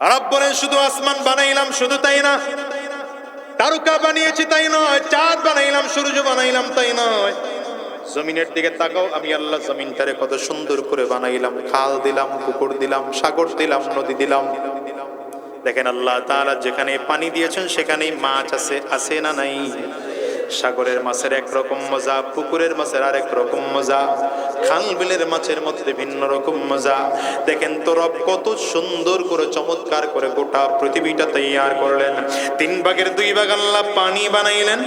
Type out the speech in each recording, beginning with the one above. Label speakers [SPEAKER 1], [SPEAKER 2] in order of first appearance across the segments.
[SPEAKER 1] রব বলেন শুধু আসমান বানাইলাম, শুধু তাই না, তারকা বানিয়েছি তাই নয়, চাঁদ বানাইলাম, সূর্য বানাইলাম তাই নয়, জমিনের দিকে তাকাও, আমি আল্লাহ জমিনটারে কত সুন্দর করে বানাইলাম। খাল দিলাম, পুকুর দিলাম, সাগর দিলাম, নদী দিলাম। দেখেন আল্লাহ তাআলা যেখানে পানি দিয়েছেন সেখানেই মাছ আছে, আছে না নাই? সাগরের মাছের একরকম মজা, পুকুরের মাছের আরেক রকম মজা, খাল বিলের মাছের মধ্যে ভিন্ন রকম মজা। দেখেন তো রব কত সুন্দর করে চমৎকার করে গোটা পৃথিবীটা তৈয়ার করলেন। 3 ভাগের 2 ভাগ আল্লাহ পানি বানাইলেন,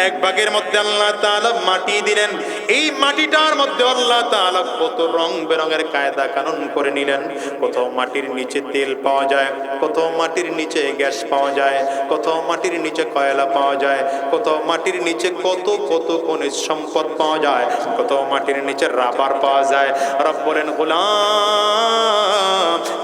[SPEAKER 1] 1 ভাগের মধ্যে আল্লাহ তাআলা মাটি দিলেন। এই মাটিটার মধ্যে আল্লাহ তাআলা কত রং বেরঙের কায়দা কানুন করে নিলেন। কত মাটির নিচে তেল পাওয়া যায়, কত মাটির নিচে গ্যাস পাওয়া যায়, কত মাটির নিচে কয়লা পাওয়া যায়, কত মাটির নিচে কত কত খনিজ সম্পদ পাওয়া যায়, কত মাটির নিচে রাবার পাওয়া যায়। রব বলেন গোলাম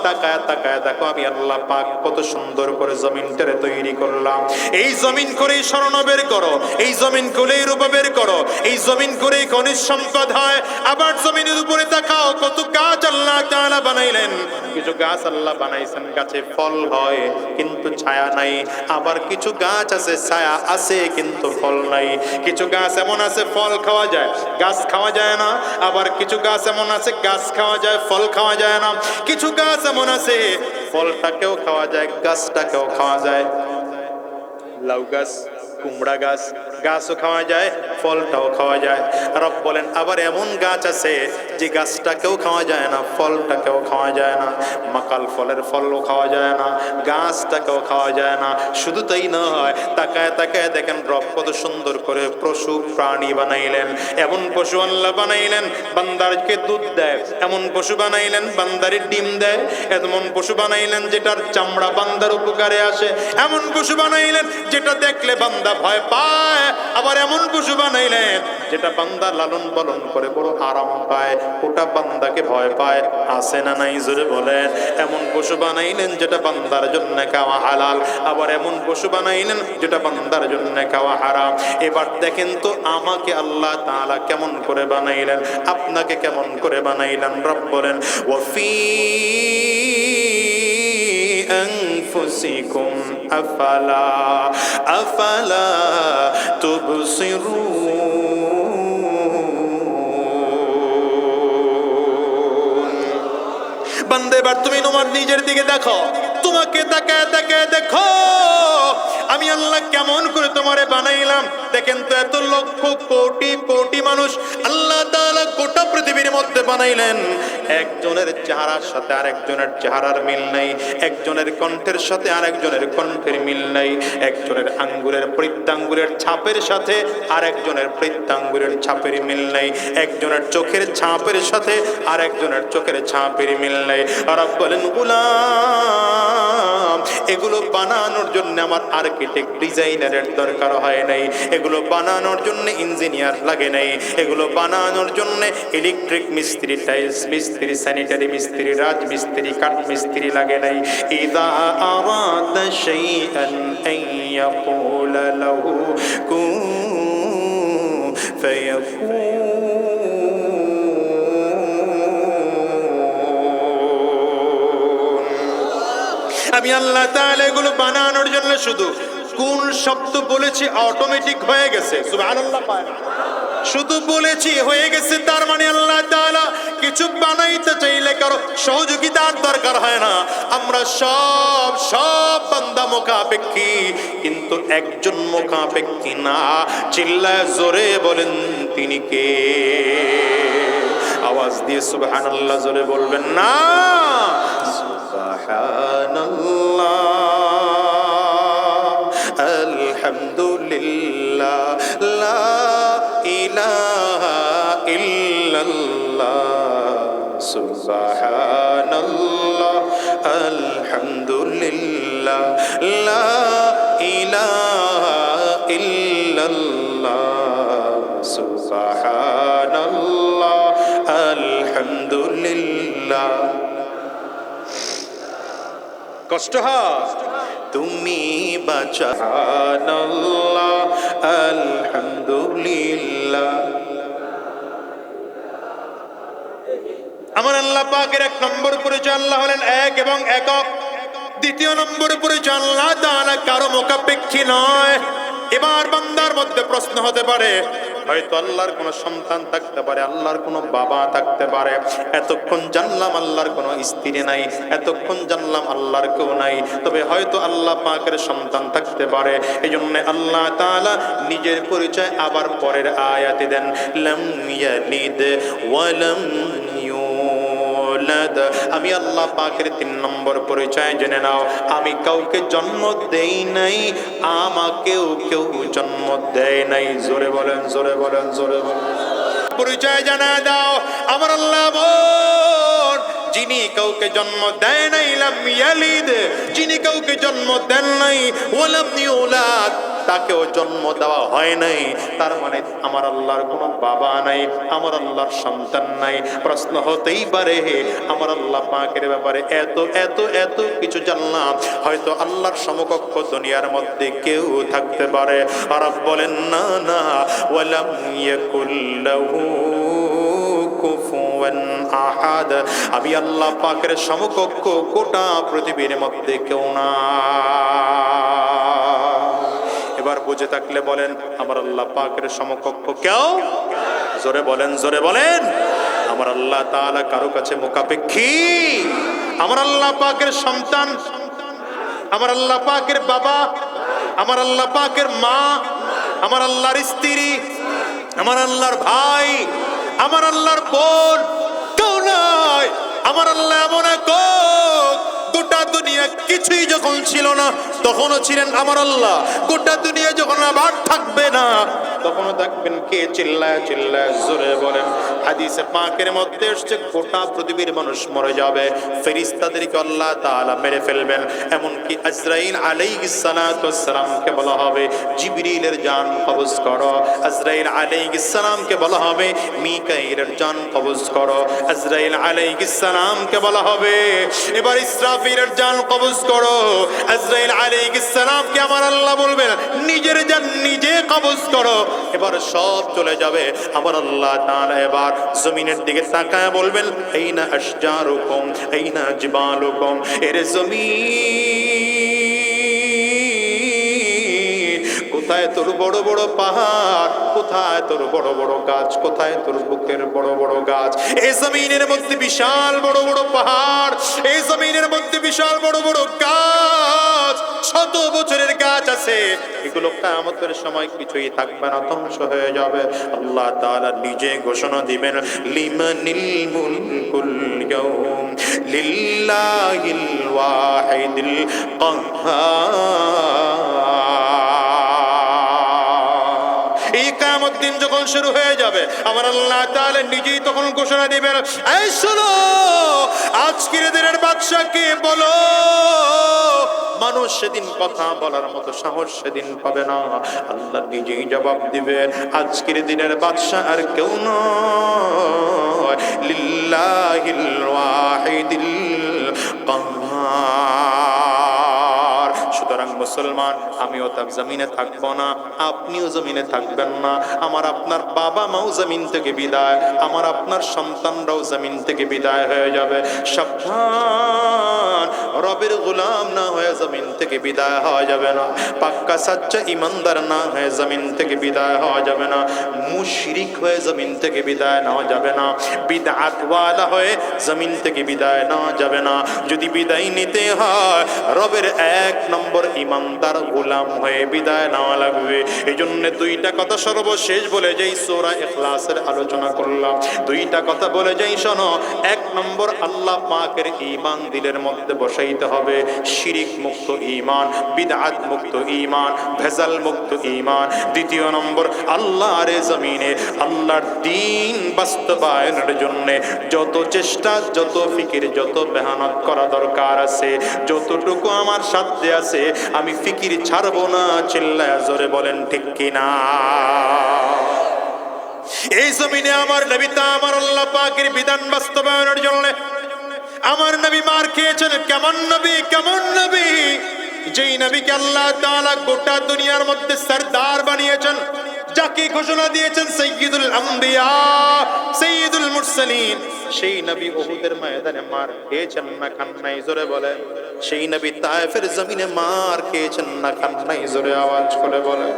[SPEAKER 1] তাকায় তাকায় দেখো আমি আল্লাহ পাক কত সুন্দর করে জমিনটারে তৈরি করলাম। এই জমিন করেই স্বর্ণ বের করো, এই জমিন করেই রূপা বের করো, এই জমিন করেই খনিজ সম্পদ হয়। আবার জমিনের উপরে তাকাও কত গাছ আল্লাহ তাআলা বানাইলেন। কিছু গাছ আল্লাহ বানাইছেন গাছে ফল হয় কিন্তু ছায়া নাই, আবার কিছু গাছ আছে ছায়া আছে কিন্তু ফল নাই। কিছু গাছ এমন আছে ফল খাওয়া যায়, গাছ খাওয়া যায় না। আবার কিছু গাছ এমন আছে গাছ খাওয়া যায়, ফল খাওয়া যায় না। কিছু গাছ এমন আছে ফলটাকেও খাওয়া যায়, গাছটাকেও খাওয়া যায়। লাউ গাছ, কুমড়া গাছ, গাছও খাওয়া যায়, ফলটাও খাওয়া যায়। রব বলেন আবার এমন গাছ আছে যে গাছটাকেও খাওয়া যায় না, ফলটাকেও খাওয়া যায় না। মাকাল ফলের ফলও খাওয়া যায় না, গাছটাকেও খাওয়া যায় না। শুধু তাই নয়, তাকায় তাকায় দেখেন রব কত সুন্দর করে পশু প্রাণী বানাইলেন। এমন পশু আল্লাহ বানাইলেন বান্দারকে দুধ দেয়, এমন পশু বানাইলেন বান্দারে ডিম দেয়, এমন পশু বানাইলেন যেটার চামড়া বান্দার উপকারে আসে, এমন পশু বানাইলেন যেটা দেখলে বান্দা ভয় পায়। আবার এমন পশু বানাইলেন যেটা বান্দা লালন পালন করে বড় আরাম পায়, ওটা বান্দাকে ভয় পায়। আছে না নাই জোরে বলেন? এমন পশু বানাইলেন যেটা বান্দার জন্য খাওয়া হালাল, আবার এমন পশু বানাইলেন যেটা বান্দার জন্য খাওয়া হারাম। এবার দেখেন তো আমাকে আল্লাহ তাআলা কেমন করে বানাইলেন, আপনাকে কেমন করে বানাইলেন। রব বলেন ওয়াফি أنفسكم أفلا تبصرون। বান্দা এবার তুমি তোমার নিজের দিকে দেখো, তোমাকে তাকায় তাকায় দেখো আমি আল্লাহ কেমন করে তোমারে বানাইলাম। দেখেন তো এত লক্ষ কোটি কোটি মানুষ আল্লাহ তাআলা গোটা পৃথিবীর মধ্যে বানাইলেন। একজনের চেহারার সাথে আরেকজনের চেহারার মিল নাই, একজনের কণ্ঠের সাথে আরেকজনের কণ্ঠের মিল নাই, একজনের আঙ্গুলের বৃদ্ধাঙ্গুলের ছাপের সাথে আরেকজনের বৃদ্ধাঙ্গুলের ছাপের মিল নাই, একজনের চোখের ছাপের সাথে আরেকজনের চোখের ছাপের মিল নাই। রব বলেন গোলাম এগুলো বানানোর জন্য আমার আর্কিটেক্ট ডিজাইনারের দরকার হয় নাই, এগুলো বানানোর জন্য ইঞ্জিনিয়ার লাগে নাই, এগুলো বানানোর জন্য ইলেকট্রিক মিস্ত্রি, টাইলস মিস্ত্রি, স্যানিটারি মিস্ত্রি, রাজমিস্ত্রি, কাঠ মিস্ত্রি লাগে নাই। ইযা আরাদা শাইআন আন ইয়াকুলা লাহু কুন ফায়াকুন। আমি আল্লাহ তাআলা এগুলো বানানোর জন্য শুধু কোন শব্দ বলেছি অটোমেটিক হয়ে গেছে। সুবহানাল্লাহ। শুধু বলেছি হয়ে গেছে, তার মানে আল্লাহ তাআলা কিছু বানাইতে চাইলে কারো সহযোগিতার দরকার হয় না। আমরা সব বান্দা মুখাপেক্ষী, কিন্তু একজন মুখাপেক্ষী না। চিল্লায় জোরে বলেন তিনি কে? আওয়াজ দিয়ে সুবহানাল্লাহ জোরে বলবেন না? সুবহানাল্লাহ, আলহামদুলিল্লাহ, লা ইলাহা ইল্লাল্লাহ, সুবহানাল্লাহ, আলহামদুলিল্লাহ, লা ইলাহা ইল্লাল্লাহ, সুবহানাল্লাহ, আলহামদুলিল্লাহ। কষ্ট হয় তুমি বাঁচানাল্লাহ, আলহামদুলিল্লাহ। আমার আল্লাহ পাকের 1 নম্বর পরিচয় আল্লাহ হলেন এক এবং একক। দ্বিতীয় নম্বরে পরিচয় আল্লাহ তাআলা কারো মুখাপেক্ষী নয়। এবার বান্দার মধ্যে প্রশ্ন হতে পারে, হয়তো আল্লাহর কোনো সন্তান থাকতে পারে, আল্লাহর কোনো বাবা থাকতে পারে, এতক্ষণ জানলাম আল্লাহর কোনো স্ত্রী নাই, এতক্ষণ জানলাম আল্লাহর কেউ নাই, তবে হয়তো আল্লাহ পাকের সন্তান থাকতে পারে। এই জন্য আল্লাহ তাআলা নিজের পরিচয় আবার পরের আয়াতে দেন, লাম ইয়ালিদ ওয়া লাম ইউলাদ। আমি আল্লাহ পাকের 3 নম্বর পরিচয় জেনে নাও, আমি কাউকে জন্ম দেই নাই, আমাকেও কেউ জন্ম দেয় নাই। জোরে বলেন, জোরে বলেন, জোরে বলেন। পরিচয় জানা দাও, আমার আল্লাহ বল, যিনি কাউকে জন্ম দেয় নাই, লাম ইয়ালিদ, যিনি কাউকে জন্ম দেন নাই, ওয়া লাম ইউলাদ, তাকেও জন্ম দেওয়া হয় নাই। তার মানে আমার আল্লাহর কোনো বাবা নাই, আমার আল্লাহর সন্তান নাই। প্রশ্ন হতেই পারে, আমার আল্লাহ পাকের ব্যাপারে এত এত এত কিছু জানলাম, হয়তো আল্লাহর সমকক্ষ দুনিয়ার মধ্যে কেউ থাকতে পারে। আর বলেন না না, ওয়ালাম ইয়াকুল লাহু কুফুয়ান আহাদ, আমি আল্লাহ পাকের সমকক্ষ গোটা পৃথিবীর মধ্যে কেউ না। এবার বুঝে থাকলে বলেন, আমার আল্লাহ পাকের সমকক্ষ কেউ? জোরে বলেন, জোরে বলেন। আমার আল্লাহ তাআলা কারো কাছে মুখাপেক্ষী? আমার আল্লাহ পাকের সন্তান, আমার আল্লাহ পাকের বাবা, আমার আল্লাহ পাকের মা, আমার আল্লাহর স্ত্রী, আমার আল্লাহর ভাই, আমার আল্লাহর বোন কেউ নাই। আমার আল্লাহ এমন এক গোটা দুনিয়া কিছুই যখন ছিল না তখনও ছিলেন আমার আল্লাহ, গোটা দুনিয়া যখন আবার থাকবে না তখনও থাকবেন কে? চিল্লায় চিল্লায় জোরে বলেন। হাদিসে পাকের মধ্যে এসেছে, গোটা পৃথিবীর মানুষ মরে যাবে, ফেরেশতাদেরকে আল্লাহ তাআলা মেরে ফেলবেন। এমনকি আজরাইল আলাইহিস সালাতু ওয়াস সালামকে বলা হবে, জিবরিলের জান কবজ করো। আজরাইল আলাইহিস সালামকে বলা হবে, মিকাঈলের জান কবজ করো। আজরাইল আলাইহিস সালামকে বলা হবে, এবার ইসরাফিলের জান কবজ করো। আজরাইল আলাইহিস সালামকে আমার আল্লাহ বলবেন, নিজের জান নিজে কবজ করো। এবার সব চলে যাবে। আমার আল্লাহ তাআলা এবার জমিনের দিকে তাকায় বলবেন, আইনা আশজারুকুম আইনা জিবালুকুম, এর জমিন কোথায় তোর বড় বড় পাহাড়, কোথায় তোর বড় বড় গাছ, কোথায় তোর বুকের বড় বড় গাছ? এই জমিনের মধ্যে বিশাল বড় বড় পাহাড়, এই জমিনের মধ্যে বিশাল বড় বড় গাছ, শত বছরের গাছ আছে, এগুলো কিয়ামতের সময় কিছুই থাকবে না, ধ্বংস হয়ে যাবে। আল্লাহ তাআলা নিজে ঘোষণা দিবেন, লিমানিল মুলকুল ইয়াউম লিল্লাহিল ওয়াহিদিল কাহ্হার। এই কিয়ামত দিন যখন শুরু হয়ে যাবে, আমার আল্লাহ তাআলা নিজেই তখন ঘোষণা দিবেন, এই শোনো, আজকের দিনের বাদশাকে বলো। মানুষ সেদিন কথা বলার মতো সাহস সেদিন পাবে না। আল্লাহ নিজেই জবাব দিবেন, আজকের দিনের বাদশা আর কেউ নয়, লিল্লাহিল ওয়াহিদিল কাহ্হার। সুতরাং মুসলমান, আমিও তার জমিনে থাকবো না, আপনিও জমিনে থাকবেন না। আমার আপনার বাবা মাও জমিন থেকে বিদায়, আমার আপনার সন্তানরাও জমিন থেকে বিদায় হয়ে যাবে। সাবধান, রবের গোলাম না হয়ে জমিন থেকে বিদায় হওয়া যাবে না, পাক্কা সাচ্চা ইমানদার না হয়ে জমিন থেকে বিদায় হওয়া যাবে না, মুশরিক হয়ে জমিন থেকে বিদায় নেওয়া যাবে না, বিদআতওয়ালা হয়ে জমিন থেকে বিদায় নেওয়া যাবে না। যদি বিদায় নিতে হয়, রবের 1 নম্বর ইমানদার গোলাম হয়ে বিদায় নেওয়া লাগবে। এই জন্য 2টা কথা সর্বশেষ বলে যেই সূরা ইখলাসের আলোচনা করলাম, 2টা কথা বলে যাই শোনো। 1 নম্বর, আল্লাহ পাকের ঈমান দিলের মধ্যে বসাইতে হবে, শিরিক মুক্ত ঈমান, বিদআত মুক্ত ঈমান, ভেজাল মুক্ত ঈমান। 2 নম্বর, আল্লাহর জমিনে আল্লাহর দ্বীন বাস্তবায়নের জন্য যত চেষ্টা, যত ফিকির, যত মেহনত করা দরকার আছে, যতটুকু আমার সাধ্যে আছে, আমি ফিকির ছাড়বো না। চিল্লায়া জোরে বলেন ঠিক কিনা? এই জমিনে আমার নবী তা আমার আল্লাহ পাকের বিধান বাস্তবায়নের জন্য আমার নবী মার খেয়েছেন। কেমন নবী, কেমন নবী? যেই নবীকে আল্লাহ তাআলা গোটা দুনিয়ার মধ্যে সরদার বানিয়েছেন, যাকে ঘোষণা দিয়েছেন সাইয়্যিদুল আম্বিয়া, সাইয়্যিদুল মুরসালিন, সেই নবী উহুদের ময়দানে মার খেয়েছেন না খান নাই? জোরে বলেন। সেই নবী তায়েফের জমিনে মার খেয়েছেন না খান নাই? জোরে আওয়াজ করে বলে।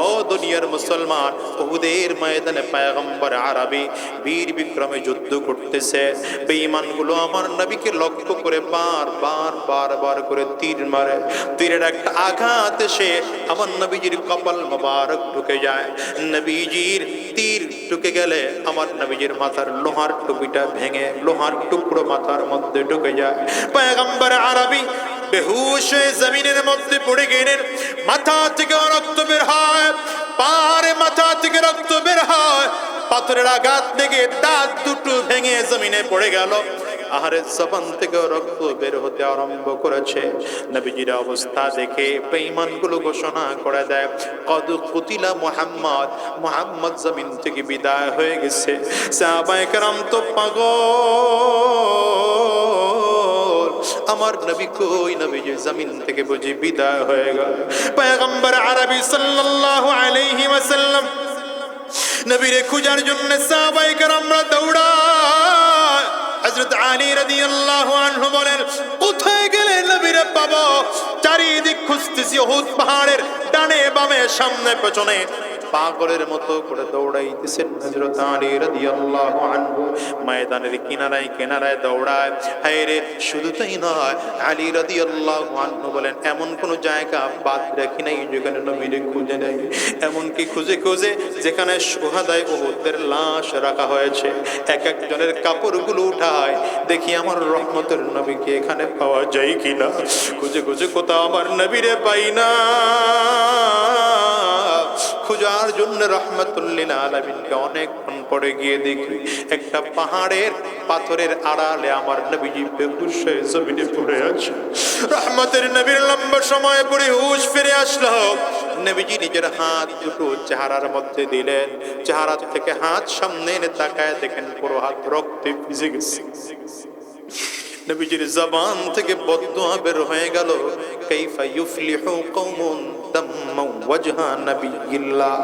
[SPEAKER 1] ও দুনিয়ার মুসলমান, উহুদের ময়দানে পয়গম্বর আরবি বীর বিক্রমে যুদ্ধ করতেছে। বেঈমানগুলো আমার নবীকে লক্ষ্য করে বার করে তীর মারে। তীরের একটা আঘাত এসে আমার নবীজির কপাল মোবারক ঢুকে যায়। নবীজির তীর ঢুকে গেলে আমার নবীজির মাথার লোহার টুপিটা ভেঙে লোহার টুকরো মাথার মধ্যে ঢুকে যায়। পয়গম্বর আরবি বেহুশ হয়ে জমিনের মধ্যে পড়ে গেলেন। মাথা থেকে রক্ত বের হয়, পারে মাথা থেকে রক্ত বের হয়। পাথরের আঘাত লেগে দাঁত দুটো ভেঙে জমিনে পড়ে গেল। আহারে জবান থেকে রক্ত বের হতে আরম্ভ করেছে। নবীজির অবস্থা দেখে বেঈমানগুলো ঘোষণা করে দেয়, কদ কুতিলা মুহাম্মদ, মুহাম্মদ জমিন থেকে বিদায় হয়ে গেছে। সাহাবায়ে কেরাম তো পাগল, আমার নবী কই? নবীজি জমিন থেকে বুঝি বিদায় হয়ে গেল। পয়গম্বর আরবি সাল্লাল্লাহু আলাইহি ওয়াসাল্লাম নবীরে খোঁজার জন্য সাহাবায়ে কেরামরা দৌড়ায়। হযরত আলী রাদিয়াল্লাহু আনহু বলেন, কোথায় গেলে নবীরে পাবো? চারিদিক খুঁজতেছি, উহুদ পাহাড়ের ডানে বামে সামনে পেছনে পাগলের মতো করে দৌড়াইতেছেন হযরত আলী রাদিয়াল্লাহু আনহু। ময়দানের কিনারায় কিনারায় দৌড়ায়। হায় রে, শুধু তাই নয়, আলী রাদিয়াল্লাহু আনহু বলেন, এমন কোন জায়গা বাদ রাখি নাই যেখানে নবীরে খুঁজে নেই। এমনকি খুঁজে খুঁজে যেখানে শুহাদায়ে উহুদের লাশ রাখা হয়েছে, এক একজনের কাপড়গুলো উঠায়, দেখি আমার রহমতের নবীকে এখানে পাওয়া যায় কিনা। খুঁজে খুঁজে কোথাও আমার নবীরে পাই না। খোঁজার জন্য রাহমাতুল লিল আলামিনকে অনেকক্ষণ পরে গিয়ে দেখি একটা পাহাড়ের পাথরের আড়ালে আমার নবীজি বেহুশ হয়ে জমিনে পড়ে আছে। রহমতের নবীর লম্বা সময় পরে হুঁশ ফিরে আসলো। নবীজি নিজের হাত দুটো চেহারার মধ্যে দিলেন। চেহারা থেকে হাত সামনে এনে তাকায় দেখেন পুরো হাত রক্তে ভিজে গেছে। নবীজির জবান থেকে বদদুয়া বের হয়ে গেল, কাইফা ইউফলিহু কওমুন দাম্মা ওয়াজহা নবিয়্যিল্লাহ।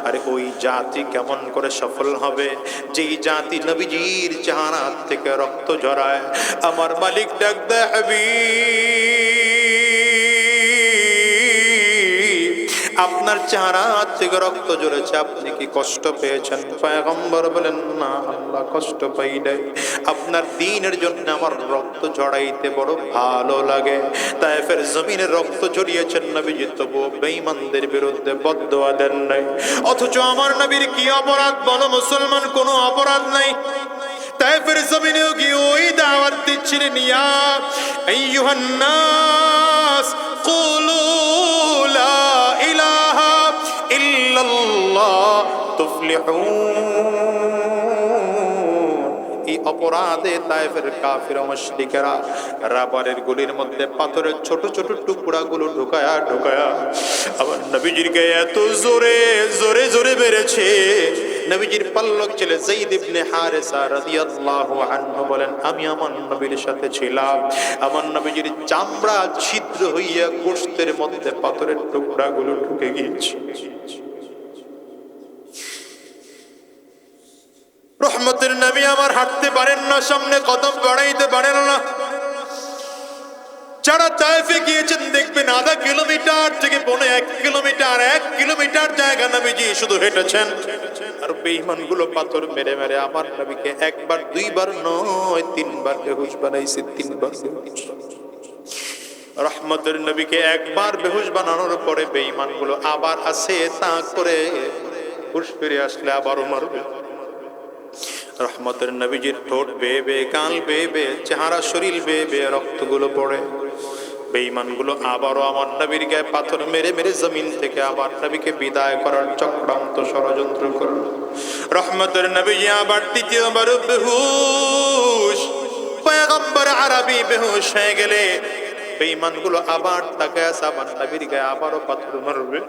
[SPEAKER 1] আরে ওই জাতি কেমন করে সফল হবে যেই জাতি নবীজির চেহারা থেকে রক্ত ঝরায়। আমার মালিক ডাক দেয়, হাবিব, আপনার চেহারা থেকে রক্ত ঝরেছে, আপনি কি কষ্ট পেয়েছেন? পয়গম্বর বলেন, না আল্লাহ, কষ্ট পাই নাই। আপনার দ্বীনের জন্য আমার রক্ত ঝরাইতে বড় ভালো লাগে। তায়েফের জমিনে রক্ত ঝরিয়েছেন নবীজি, তবুও বেঈমানদের বিরুদ্ধে বদদুয়া দেন নাই। অথচ আমার নবীর কি অপরাধ বলো মুসলমান? কোনো অপরাধ নাই। তায়েফের জমিনেও গিয়ে ওই দাওয়াত দিচ্ছিলেন, ইয়া আইয়ুহান নাস কুলু লা ইলাহা ইল্লাল্লাহ তুফলিহুন। এই অপরাধে তায়েফের কাফির মুশরিকেরা রাবারের গুলির মধ্যে পাথরের ছোট ছোট টুকরাগুলো ঢুকায়া ঢুকায়া আমার নবীজির গায়ে এত জোরে জোরে জোরে বেড়েছে। নবীজির পাল্লক ছেলে যায়েদ ইবনে হারেসা রাদিয়াল্লাহু আনহু বলেন, আমি আমার নবীর সাথে ছিলাম। আমার নবীজির চামড়া ছিদ্র হইয়া গোশতের মধ্যে পাথরের টুকরাগুলো ঢুকে গিয়েছে। রহমতের নবী আমার হাঁটতে পারেন না, সামনে কদম বাড়াইতে পারেন না। যারা তায়েফে গিয়েছেন দেখবেন আধা কিলোমিটার থেকে পৌনে 1 কিলোমিটার, 1 কিলোমিটার জায়গা নবীজি শুধু হেঁটেছেন। আর বেঈমানগুলো পাথর মেরে মেরে আমার নবীকে একবার দুইবার নয় 3বার বেহুশ বানাইছে, 3বার। রহমতের নবীকে একবার বেহুশ বানানোর পরে বেঈমানগুলো আবার আসে তা করে হুঁশ ফিরে আসলে আবারও মারবে। রহমতের নবীজির ঠোঁট বেয়ে বেয়ে, গাল বেয়ে বেয়ে, চেহারা শরীর বেয়ে বেয়ে রক্তগুলো পড়ে। বেঈমানগুলো আবারও আমার নবীর গায়ে পাথর মেরে মেরে জমিন থেকে আবার নবীকে বিদায় করার চক্রান্ত ষড়যন্ত্র করল। রহমতের নবীজি আবার তৃতীয়বার বেহুশ। পয়গম্বর আরবি বেহুশ হয়ে গেলে বেঈমানগুলো আবার তাকায় আমার নবীর গায়ে আবারও পাথর মারবে।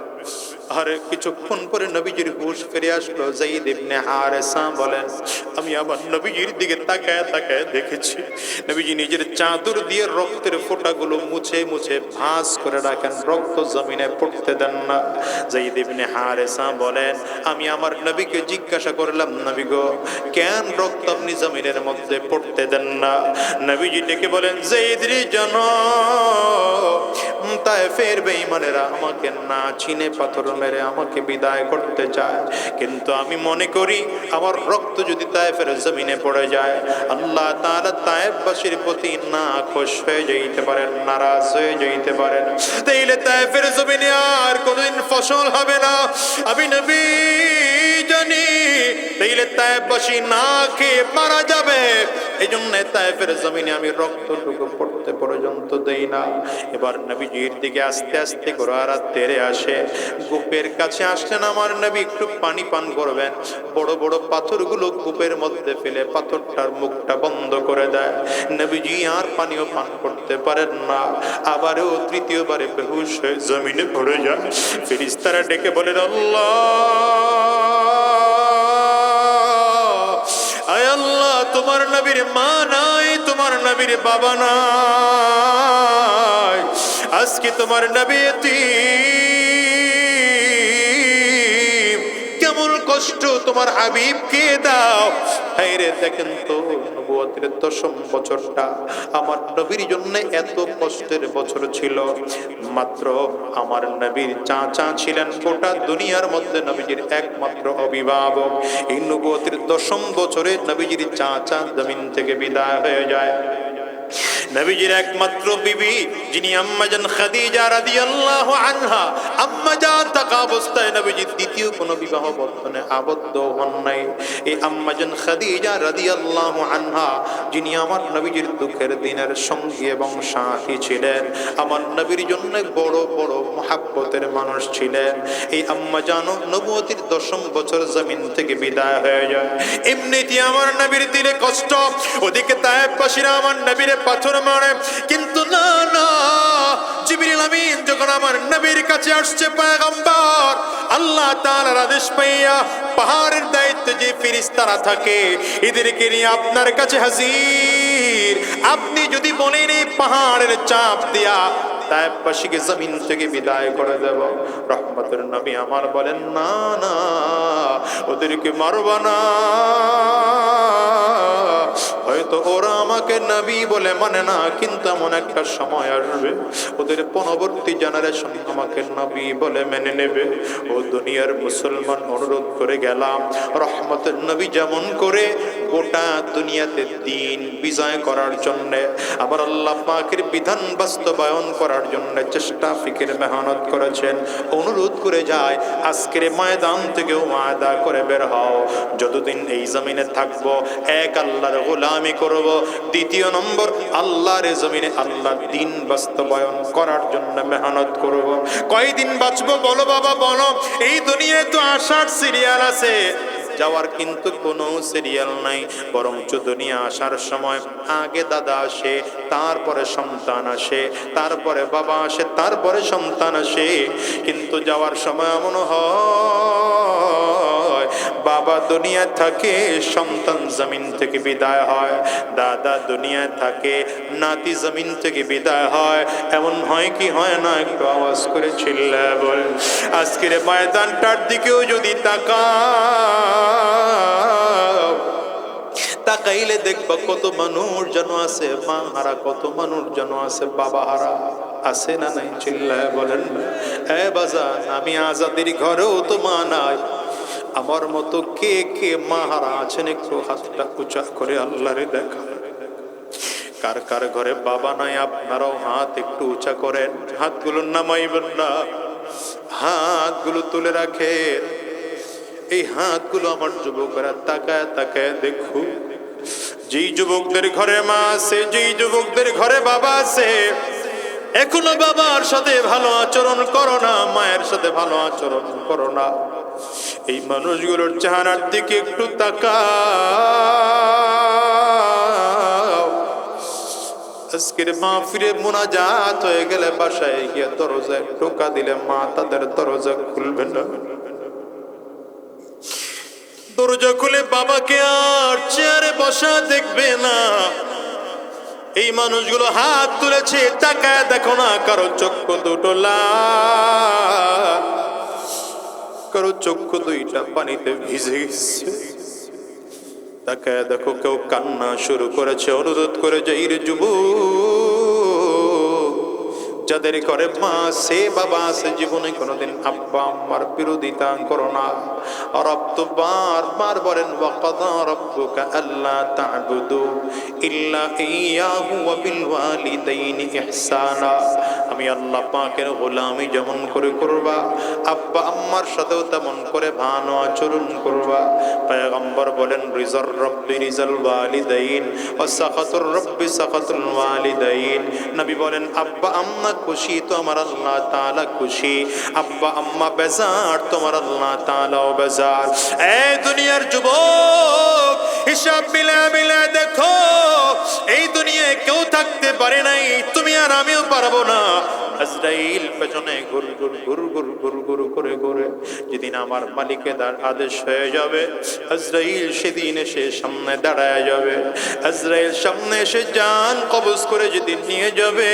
[SPEAKER 1] আর কিছুক্ষণ পরে নবীজির হুঁশ ফিরে আসলো। যায়েদ ইবনে হারেসা বলেন, আমি আমার নবীজির দিকে তাকায় তাকায় দেখেছি নবীজি নিজের চাদর দিয়ে রক্তের ফোঁটাগুলো মুছে মুছে ভাঁজ করে রাখেন, রক্ত জমিনে পড়তে দেন না। যায়েদ ইবনে হারেসা বলেন, আমি আমার নবীকে জিজ্ঞাসা করলাম, নবী গো, কেন রক্ত আপনি জমিনের মধ্যে পড়তে দেন না? নবীজি ডেকে বলেন, যায়েদ রে জানো, তায়েফের বেঈমানেরা আমাকে না চিনে পাথর মেরে আমাকে বিদায় করতে চায়, কিন্তু আমি মনে করি আমার রক্ত যদি তায়েফের জমিনে পড়ে যায়, আল্লাহ তাআলা তায়েফবাসীর প্রতি না খুশ হয়ে যাইতে পারেন, নারাজ হয়ে যাইতে পারেন। তাইলে তায়েফের জমিনে আর কোনদিন ফসল হবে না, আমি নবী জানি। তাইলে তায়েফবাসী না খেয়ে মারা যাবে, এই জন্য তায়েফের জমিনে আমি রক্তটুকু পড়তে পর্যন্ত দেই না। এবার নবীজির দিকে আস্তে আস্তে ঘোড়ারা তেরে আসে, কূপের কাছে আসলেন। আমার নবী একটু পানি পান করবেন, বড় বড় পাথরগুলো কূপের মধ্যে ফেলে পাথরটার মুখটা বন্ধ করে দেয়। নবীজি আর পানিও পান করতে পারেন না, আবারও তৃতীয়বারে বেহুশ হয়ে জমিনে পড়ে যান। ফেরেশতারা ডেকে বলেন, আল্লাহ, আয় আল্লাহ, তোমার নবীর মা নাই, তোমার নবীর বাবা নাই, আজকে তোমার নবী এতিম, কেমন কষ্ট তোমার হাবিবকে দাও। হায়রে, দেখেন তো, নবুয়তের 10ম বছরটা আমার নবীর জন্য এত কষ্টের বছর ছিল। মাত্র আমার নবীর চাচা ছিলেন গোটা দুনিয়ার মধ্যে নবীজির একমাত্র অভিভাবক। এই নবুয়তের 10ম বছরে নবীজির চাচা জমিন থেকে বিদায় হয়ে যায়। নবীজির একমাত্র বিবি, যিনি আম্মাজান খাদিজা রাদিয়াল্লাহু আনহা, আম্মাজান থাকা অবস্থায় নবীজি দ্বিতীয় কোনো বিবাহ বন্ধনে আবদ্ধ হন নাই। এই আম্মাজান খাদিজা রাদিয়াল্লাহু আনহা, যিনি আমার নবীজির দুঃখের দিনের সঙ্গী এবং সাথী ছিলেন, আমার নবীর জন্য বড় বড় মহাব্বতের মানুষ ছিলেন। এই আম্মাজান নবুয়তির 10ম বছর জমিন থেকে বিদায় হয়ে যায়। এমনিতে আমার নবীর দিলে কষ্ট, ওদিকে তায়েফবাসীরা আমার নবীরে পাথর মারে, কিন্তু না না, জিবরিল আমিন যখন আমার নবীর কাছে আসছে, পয়গম্বর আল্লাহ তাআলার আদেশ পাইয়া পাহাড়ের দায়িত্বে যে ফেরেশতারা থাকে, এদেরকে নিয়ে আপনার কাছে হাজির। আপনি যদি বলেন এই পাহাড়ের চাপ দিয়া তায়েফবাসীকে জমিন থেকে বিদায় করে দেব, রহমতের নবী আমার বলেন, না না, ওদেরকে মারবা না। হয়তো ওরা আমাকে নবী বলে মানে না, কিন্তু এমন একটা সময় আসবে ওদের পরবর্তী জেনারেশন আমাকে নবী বলে মেনে নেবে। ও দুনিয়ার মুসলমান, অনুরোধ করে গেলাম, রহমতের নবী যেমন করে গোটা দুনিয়াতে দিন বিজয় করার জন্য, আবার আল্লাহ পাকের বিধান বাস্তবায়ন করার জন্য চেষ্টা ফিকির মেহনত করেছেন, অনুরোধ করে যায়, আজকের ময়দান থেকে ওয়াদা করে বের হও, যতদিন এই জমিনে থাকবো এক আল্লাহর গোলামি করব, দ্বিতীয় নম্বর আল্লাহর জমিনে আল্লাহর দিন বাস্তবায়ন করার জন্য মেহনত করব। কয়দিন বাঁচবো বলো বাবা, বলো। এই দুনিয়ায় তো আসার সিরিয়াল আছে, যাওয়ার কিন্তু কোনো সিরিয়াল নাই। বরঞ্চ দুনিয়া আসার সময় আগে দাদা আসে, তারপরে সন্তান আসে, তারপরে বাবা আসে, তারপরে সন্তান আসে। কিন্তু যাওয়ার সময় এমন হয়, বাবা দুনিয়ায় থাকে, সন্তান জমিন থেকে বিদায় হয়, দাদা দুনিয়ায় থাকে, নাতি জমিন থেকে বিদায় হয়। এমন হয় কি হয় না? একটু আওয়াজ করে চিল্লায় বল। আজকের ময়দানটার দিকেও যদি তাকাইলে দেখবা কত মানুষ যেন আছে মা হারা, কত মানুষ যেন আছে বাবা হারা। আছে না নাই? চিল্লায় বলেন। এ বাজান, আমি আজাদের ঘরেও তো মা নাই, আমার মতো কে কে মা হারা আছেন? একটু হাতটা উঁচা করে আল্লাহরে দেখা। কার কার ঘরে বাবা নাই আপনারাও হাত একটু উঁচা করেন। হাতগুলো নামাইবেন না, হাতগুলো তুলে রাখেন। এই হাতগুলো আমার যুবকরা তাকায় তাকায় দেখো, যেই যুবকদের ঘরে মা আছে, যেই যুবকদের ঘরে বাবা আছে, এখনো বাবার সাথে ভালো আচরণ করো না, মায়ের সাথে ভালো আচরণ করো না। এই মানুষগুলোর চেহারার দিকে একটু তাকাও। আজকের মাহফিলে মুনাজাত হয়ে গেলে বাসায় গিয়ে দরজায় টোকা দিলে মা তাদের দরজা খুলবে না। দরজা খুলে বাবাকে আর চেয়ারে বসা দেখবে না। এই মানুষগুলো হাত তুলেছে, তাকায় দেখো না, কারো চক্ষু দুটো লাল, কারো চক্ষু দুইটা পানিতে ভিজে গেছে। তাকায় দেখো কেউ কান্না শুরু করেছে, অনুরোধ করে যে এই যুবক যাদের ঘরে মা সে বাবা আছে, জীবনে কোনোদিন আব্বা আম্মার বিরোধিতা করো না। রব তো বারবার বলেন ওয়াকাদা রাব্বুকা আল্লা তা'বুদু ইল্লা ইয়াহু ওয়া বিল ওয়ালিদাইনি ইহসানা। আমি আল্লাহ পাকের গোলামি যেমন করে করবা, আব্বা আম্মার সাথেও তেমন করে ভালো আচরণ করবা। পয়গম্বর বলেন রিজার রব্বি রিজাল ওয়ালিদাইন ওয়া সাখাতুর রব্বি সাখাতুল ওয়ালিদাইন। নবী বলেন আব্বা আম্মা খুশি তো আমার আল্লাহ তাআলা খুশি, আব্বা আম্মা বেজার তোমার আল্লাহ তাআলাও বেজার। এই দুনিয়ার যুবক হিসাব মিলা দেখো, এই দুনিয়ায় কেউ থাকতে পারে নাই, তুমি আর আমিও পারবো না। আজরাইল পেছনে গুর গুর করে ঘুরে যেদিন আমার মালিকের আদেশ হয়ে যাবে, আজরাইল সেদিন এসে সামনে দাঁড়ায় যাবে। আজরাইল সামনে এসে জান কবজ করে যেদিন নিয়ে যাবে,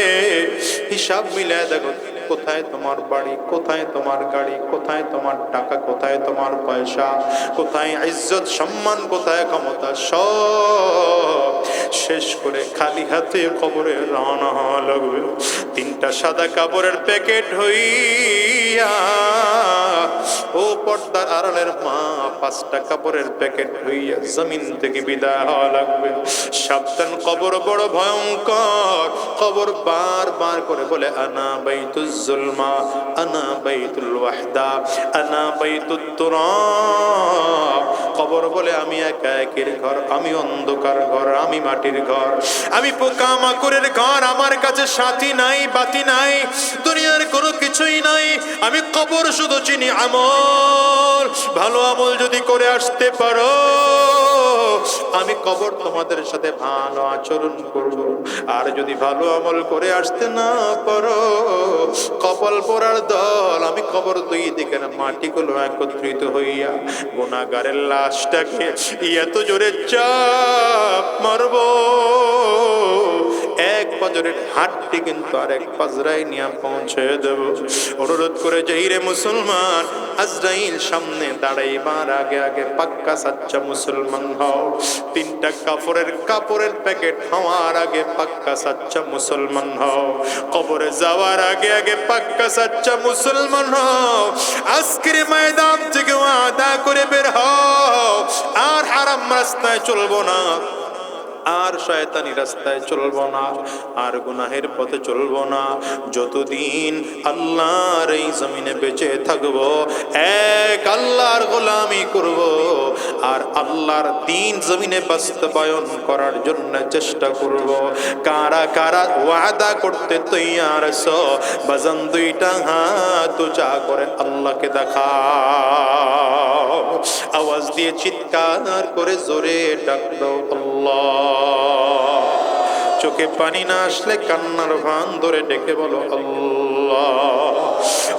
[SPEAKER 1] হিসাব মিলায় দেখো কোথায় তোমার বাড়ি, কোথায় তোমার গাড়ি, কোথায় তোমার টাকা, কোথায় তোমার পয়সা, কোথায় ইজ্জত সম্মান, কোথায় ক্ষমতা, সব শেষ করে খালি হাতে কবরে রওনা হওয়া লাগবে। তিনটা সাদা কাপড়ের প্যাকেট হইয়া ও পর্দার আড়ালের মা, পাঁচটা কাপড়ের প্যাকেট হইয়া জমিন থেকে বিদায় হওয়া লাগবে। সাবধান, কবর বড় ভয়ঙ্কর। কবর বারবার করে বলে আনা বাইতুজ জুলমা, আনা বাইতুল ওয়াহদা, আনা বাইতুত তুরাব। কবর বলে আমি একা একের ঘর, আমি অন্ধকার ঘর, আমি মাটির ঘর, আমি পোকা মাকড়ের ঘর, আমার কাছে সাথী নাই, বাতি নাই, দুনিয়ার কোনো কিছুই নাই। আমি কবর শুধু চিনি আমল, ভালো আমল যদি করে আসতে পারো আমি কবর তোমাদের সাথে ভালো আচরণ করব। আর যদি ভালো আমল করে আসতে না পারো, কপাল পোড়ার দল, আমি কবর দুই দিকের মাটিগুলো একত্রিত হইয়া গুনাহগারের লাশটাকে এত জোরে চাপ মারব, এক পাজরের হাতটি কিন্তু আরেক পাজরায় নিয়ে পৌঁছে দেব। অনুরোধ করে যাই রে মুসলমান, আজরাইল সামনে দাঁড়াইবার আগে আগে পাক্কা সাচ্চা মুসলমান হও। তিনটা কাপড়ের প্যাকেট হওয়ার আগে পাক্কা সাচ্চা মুসলমান হও। কবরে যাওয়ার আগে আগে পাক্কা সাচ্চা মুসলমান হও। আজকের ময়দান থেকে ওয়াদা করে বের হও, আর হারাম রাস্তায় চলবো না, আর শয়তানি রাস্তায় চলবো না, আর গুনাহের পথে চলবো না। যতদিন আল্লাহর এই জমিনে বেঁচে থাকবো, এক আল্লাহর গোলামি করব, আর আল্লাহর দ্বীন জমিনে বাস্তবায়ন করার জন্য চেষ্টা করব। কারা কারা ওয়াদা করতে তৈয়ার আছো? বাজান দুইটা হাত উঁচা করে আল্লাহকে দেখা, আওয়াজ দিয়ে চিৎকার করে জোরে ডাক দাও আল্লাহ। চোখে পানি না আসলে কান্নার ভান ধরে ডেকে বলো আল্লাহ।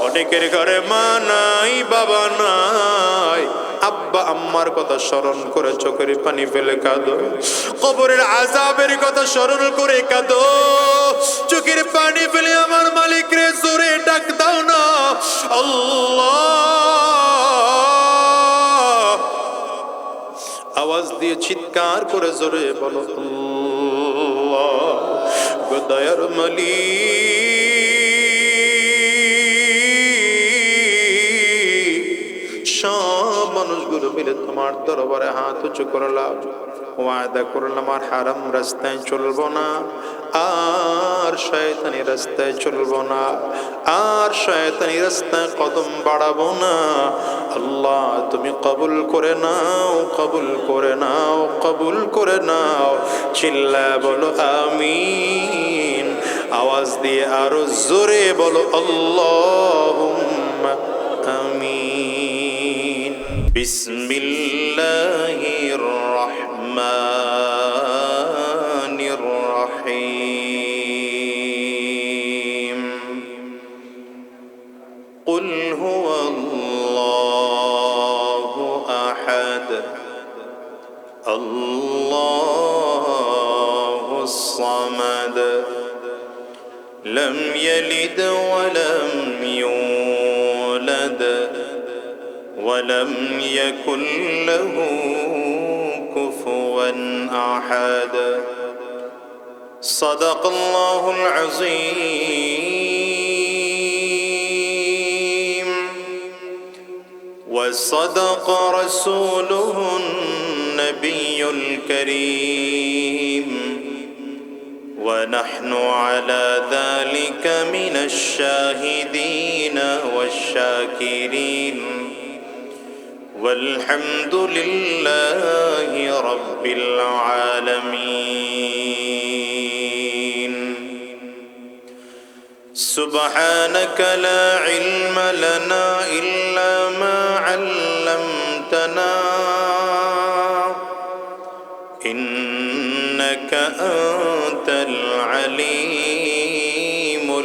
[SPEAKER 1] অনেকের ঘরে মা নাই, বাবা নাই, আব্বা আম্মার কথা স্মরণ করে চোখের পানি ফেলে কাঁদো, কবরের আযাবের কথা স্মরণ করে কাঁদো, চোখের পানি ফেলে আমার মালিক রে জোরে ডাক দাও না আল্লাহ। আওয়াজ দিয়ে চিৎকার করে জোরে বলো আল্লাহ। দয়ার মালিক, সব মানুষগুলো মিলে তোমার দরবারে হাত উঁচু করলাম, ওয়াদা করলাম আর হারাম রাস্তায় চলবো না, আর শয়তানি রাস্তায় চলবো না, আর শয়তানি রাস্তায় কদম বাড়াবো না। আল্লাহ তুমি কবুল করে নাও, কবুল করে নাও, কবুল করে নাও। চিল্লায় বলো আমিন, আওয়াজ দিয়ে আরো জোরে বলো আল্লাহুম্মা আমিন। বিসমিল্লাহির রহমানির রহিম। قل هو الله أحد الله الصمد لم يلد ولم يولد ولم يكن له كفوا أحد صدق الله العظيم وصدق رسوله النبي الكريم ونحن على ذلك من الشاهدين والشاكرين والحمد لله رب العالمين سبحانك لا علم لنا إلا ما علمتنا إنك أنت العليم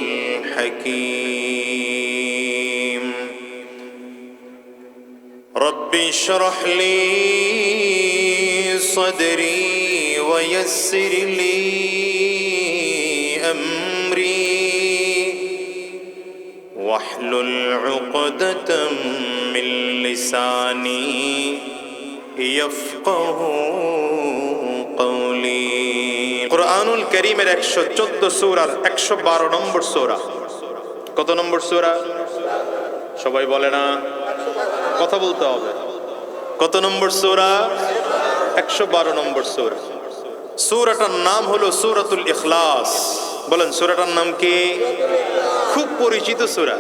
[SPEAKER 1] الحكيم رب اشرح لي صدري ويسر لي أمري واحلل عقدة من لساني يفقه قولي কুরআনুল কারীমের 114 সূরার 112 নম্বর সূরা। কত নম্বর সূরা? সবাই বলে না, কথা বলতে হবে। কত নম্বর সূরা? 112 নম্বর সূরা। সূরাটার নাম হলো সূরাতুল ইখলাস। বলেন সূরাটার নাম কি? খুব পরিচিত সূরা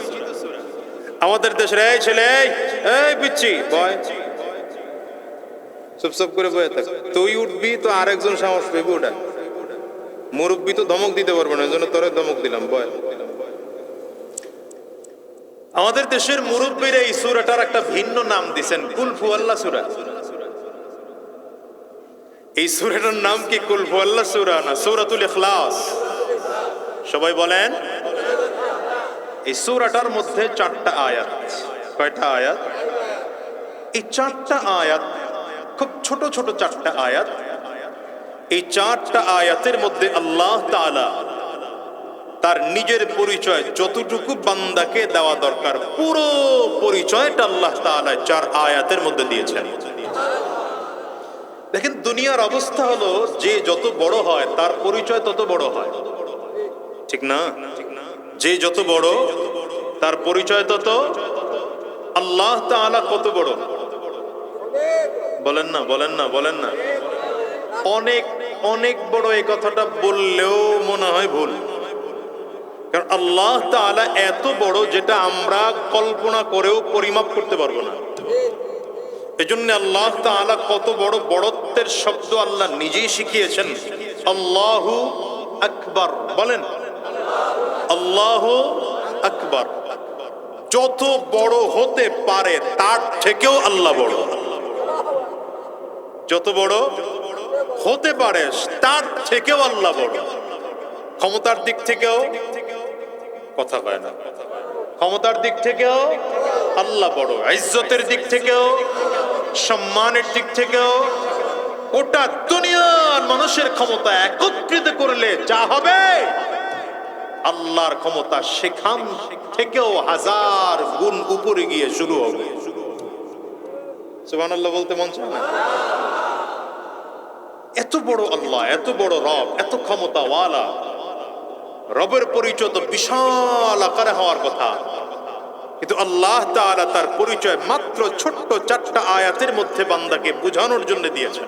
[SPEAKER 1] আমাদের দেশের। এই ছেলে, এই পিচ্চি বয়, চুপচাপ করে বয়ে থাক। তুই উঠবি তো আরেকজন সাহস পেবে ওটা। মুরব্বি তো ধমক দিতে পারবে না, এই জন্য তোরে ধমক দিলাম, বয়। আমাদের দেশের মুরব্বীরা এই সূরাটার একটা ভিন্ন নাম দিয়েছেন, কুল হুয়াল্লাহ সূরা। এই সূরাটার নাম কি কুল হুয়াল্লাহ সূরা না, সূরাতুল ইখলাস। সবাই বলেন। এই সূরাটার মধ্যে 4টা আয়াত। কয়টা আয়াত? এই 4টা আয়াত খুব ছোট ছোট 4টা আয়াত। এই 4টা আয়াতের মধ্যে আল্লাহ তাআলা তার নিজের পরিচয় যতটুকু বান্দাকে দেওয়া দরকার পুরো পরিচয়টা আল্লাহ তাআলা 4 আয়াতের মধ্যে দিয়েছেন। দেখেন দুনিয়ার অবস্থা হলো যে যত বড় হয় তার পরিচয় তত বড় হয়, ঠিক না? যে যত বড় তার পরিচয় তত। আল্লাহ তাআলা কত বড়? বলেন না, বলেন না, বলেন না। অনেক অনেক বড়। এই কথাটা বললেও মনে হয় ভুল, কারণ আল্লাহ তাআলা এত বড় যেটা আমরা কল্পনা করেও পরিমাপ করতে পারবো না। এজন্য আল্লাহ তাআলা কত বড়, বড়ত্বের শব্দ আল্লাহ নিজেই শিখিয়েছেন। আল্লাহু আকবার। বলেন আল্লাহু আকবার। যত বড় হতে পারে তার থেকেও আল্লাহ বড়। যত বড় হতে পারে তার থেকেও আল্লাহ বড়। ক্ষমতার দিক থেকেও, কথা কয় না, ক্ষমতার দিক থেকেও আল্লাহ বড়। ইজ্জতের দিক থেকেও, সম্মানের দিক থেকেও, গোটা দুনিয়ার মানুষের ক্ষমতা একত্রিত করলে যা হবে, আল্লাহর ক্ষমতা সেখান থেকেও 1000 গুণ উপরে গিয়ে শুরু হবে। সুবহানাল্লাহ বলতে মন চায় না? এত বড় আল্লাহ, এত বড় রব, এত ক্ষমতাওয়ালা রবের পরিচয় তো বিশাল আকারে হওয়ার কথা, কিন্তু আল্লাহ তাআলা তার পরিচয় মাত্র ছোট্ট 4টা আয়াতের মধ্যে বান্দাকে বোঝানোর জন্য দিয়েছেন।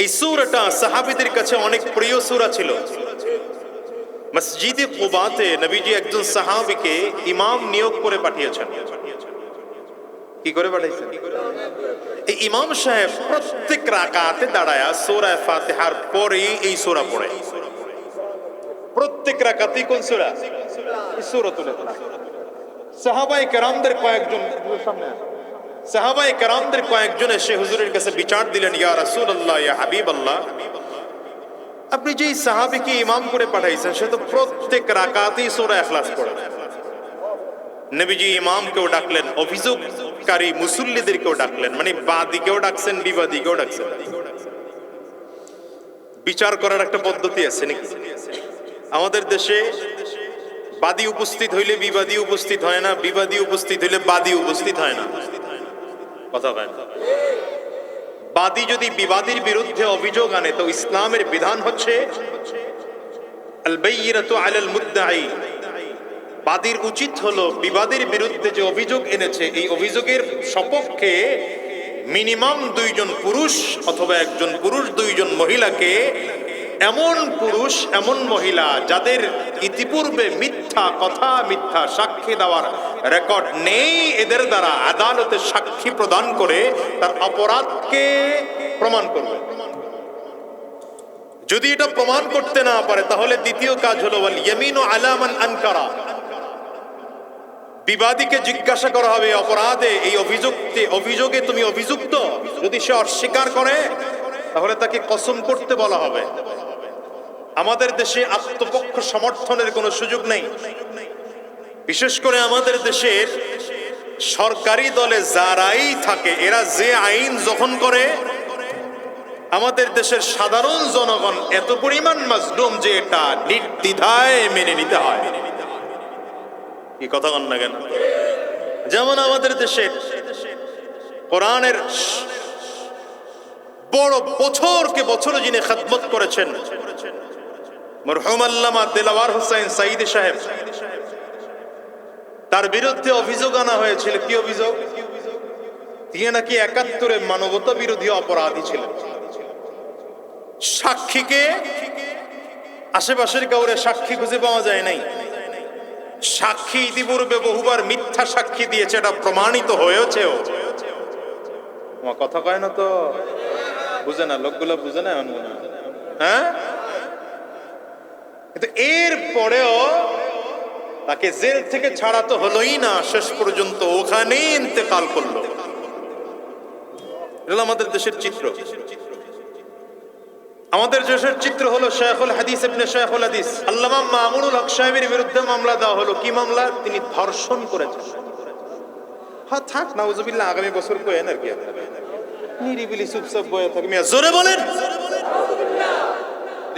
[SPEAKER 1] এই সূরাটা সাহাবীদের কাছে অনেক প্রিয় সূরা ছিল। মসজিদে কুবাতে নবীজি একজন সাহাবীকে ইমাম নিয়োগ করে পাঠিয়েছেন। কি করে পাঠাইছেন? এই ইমাম সাহেব প্রত্যেক রাকাতে দাঁড়ায় সূরা ফাতিহার পরে এই সূরা পড়ে। প্রত্যেক রাকাতেই কোন সূরা? সূরাতুল ইখলাস। সাহাবায়ে কেরামদের কয়েকজন এসে হুজুরের কাছে বিচার দিলেন, ইয়া রাসূলুল্লাহ, ইয়া হাবিবাল্লাহ, আপনি যেই সাহাবীকে ইমাম করে পাঠাইছেন সে তো প্রত্যেক রাকাতেই সূরা ইখলাস পড়ে। নবীজি ইমামকেও ডাকলেন, অভিযোগকারী মুসল্লিদেরকেও ডাকলেন, মানে বাদীকেও ডাকছেন, বিবাদীকেও ডাকছেন। বিচার করার একটা পদ্ধতি আছে নাকি? আমাদের দেশে বাদী উপস্থিত হইলে বিবাদী উপস্থিত হয় না, বিবাদী উপস্থিত হইলে বাদী উপস্থিত হয় না। কথা হয় না। বাদী যদি বিবাদীর বিরুদ্ধে অভিযোগ আনে তো ইসলামের বিধান হচ্ছে আল বাইয়িনাতু আলাল মুদ্দাঈ, বাদীর উচিত হলো বিবাদীর বিরুদ্ধে যে অভিযোগ এনেছে এই অভিযোগের সপক্ষে মিনিমাম 2 জন পুরুষ অথবা 1 জন পুরুষ 2 জন মহিলাকে, এমন পুরুষ এমন মহিলা যাদের ইতিপূর্বে মিথ্যা কথা মিথ্যা সাক্ষী দেওয়ার রেকর্ড নেই, এদের দ্বারা আদালতে সাক্ষী প্রদান করে তার অপরাধকে প্রমাণ করবে। যদি এটা প্রমাণ করতে না পারে তাহলে দ্বিতীয় কাজ হলো ওয়াল ইয়ামিনু আলা মান আনকারা, বিবাদীকে জিজ্ঞাসা করা হবে অপরাধে এই অভিযোগে তুমি অভিযুক্ত, যদি সে অস্বীকার করে তাহলে তাকে কসম করতে বলা হবে। আমাদের দেশে আত্মপক্ষ সমর্থনের কোনো সুযোগ নেই। বিশেষ করে আমাদের দেশের সরকারি দলে যারাই থাকে এরা যে আইন যখন করে আমাদের দেশের সাধারণ জনগণ এত পরিমাণ মাজলুম যে এটা নির্দ্বিধায় মেনে নিতে হয়। কি কথা বল না কেন? যেমন আমাদের দেশে কোরআনের বড় বছরকে বছর যিনি খেদমত করেছেন মরহুম আল্লামা দিলওয়ার হোসেন সাঈদী সাহেব, তার বিরুদ্ধে অভিযোগ আনা হয়েছিল। কি অভিযোগ? তিনি নাকি 71-এ মানবতা বিরোধী অপরাধী ছিলেন। সাক্ষীকে আশেপাশের কাউরে সাক্ষী খুঁজে পাওয়া যায় নাই। সাক্ষী ইতিপূর্বে বহুবার মিথ্যা সাক্ষী দিয়েছে, এটা প্রমাণিত হয়েছেও। আমার কথা কয় না তো, বুঝে না লোকগুলো, বুঝে না এমন মনে হয়। হ্যাঁ, কিন্তু এর পরেও তাকে জেল থেকে ছাড়া তো হলোই না, শেষ পর্যন্ত ওখানেই ইন্তেকাল করলো। এটা আমাদের দেশের চিত্র। আমাদের দেশের চিত্র হলো শাইখুল হাদিস ইবনে শাইখুল হাদিস আল্লামা মামুনুল হক সাহেবের বিরুদ্ধে মামলা দেওয়া হলো। কি মামলা? তিনি ধর্ষণ করেছেন। হ্যাঁ থাক, নাউজুবিল্লাহ, আগামী বছর কয়েন আর কি, নিরিবিলি চুপচাপ বয়ে থাকি। জোরে বলেন।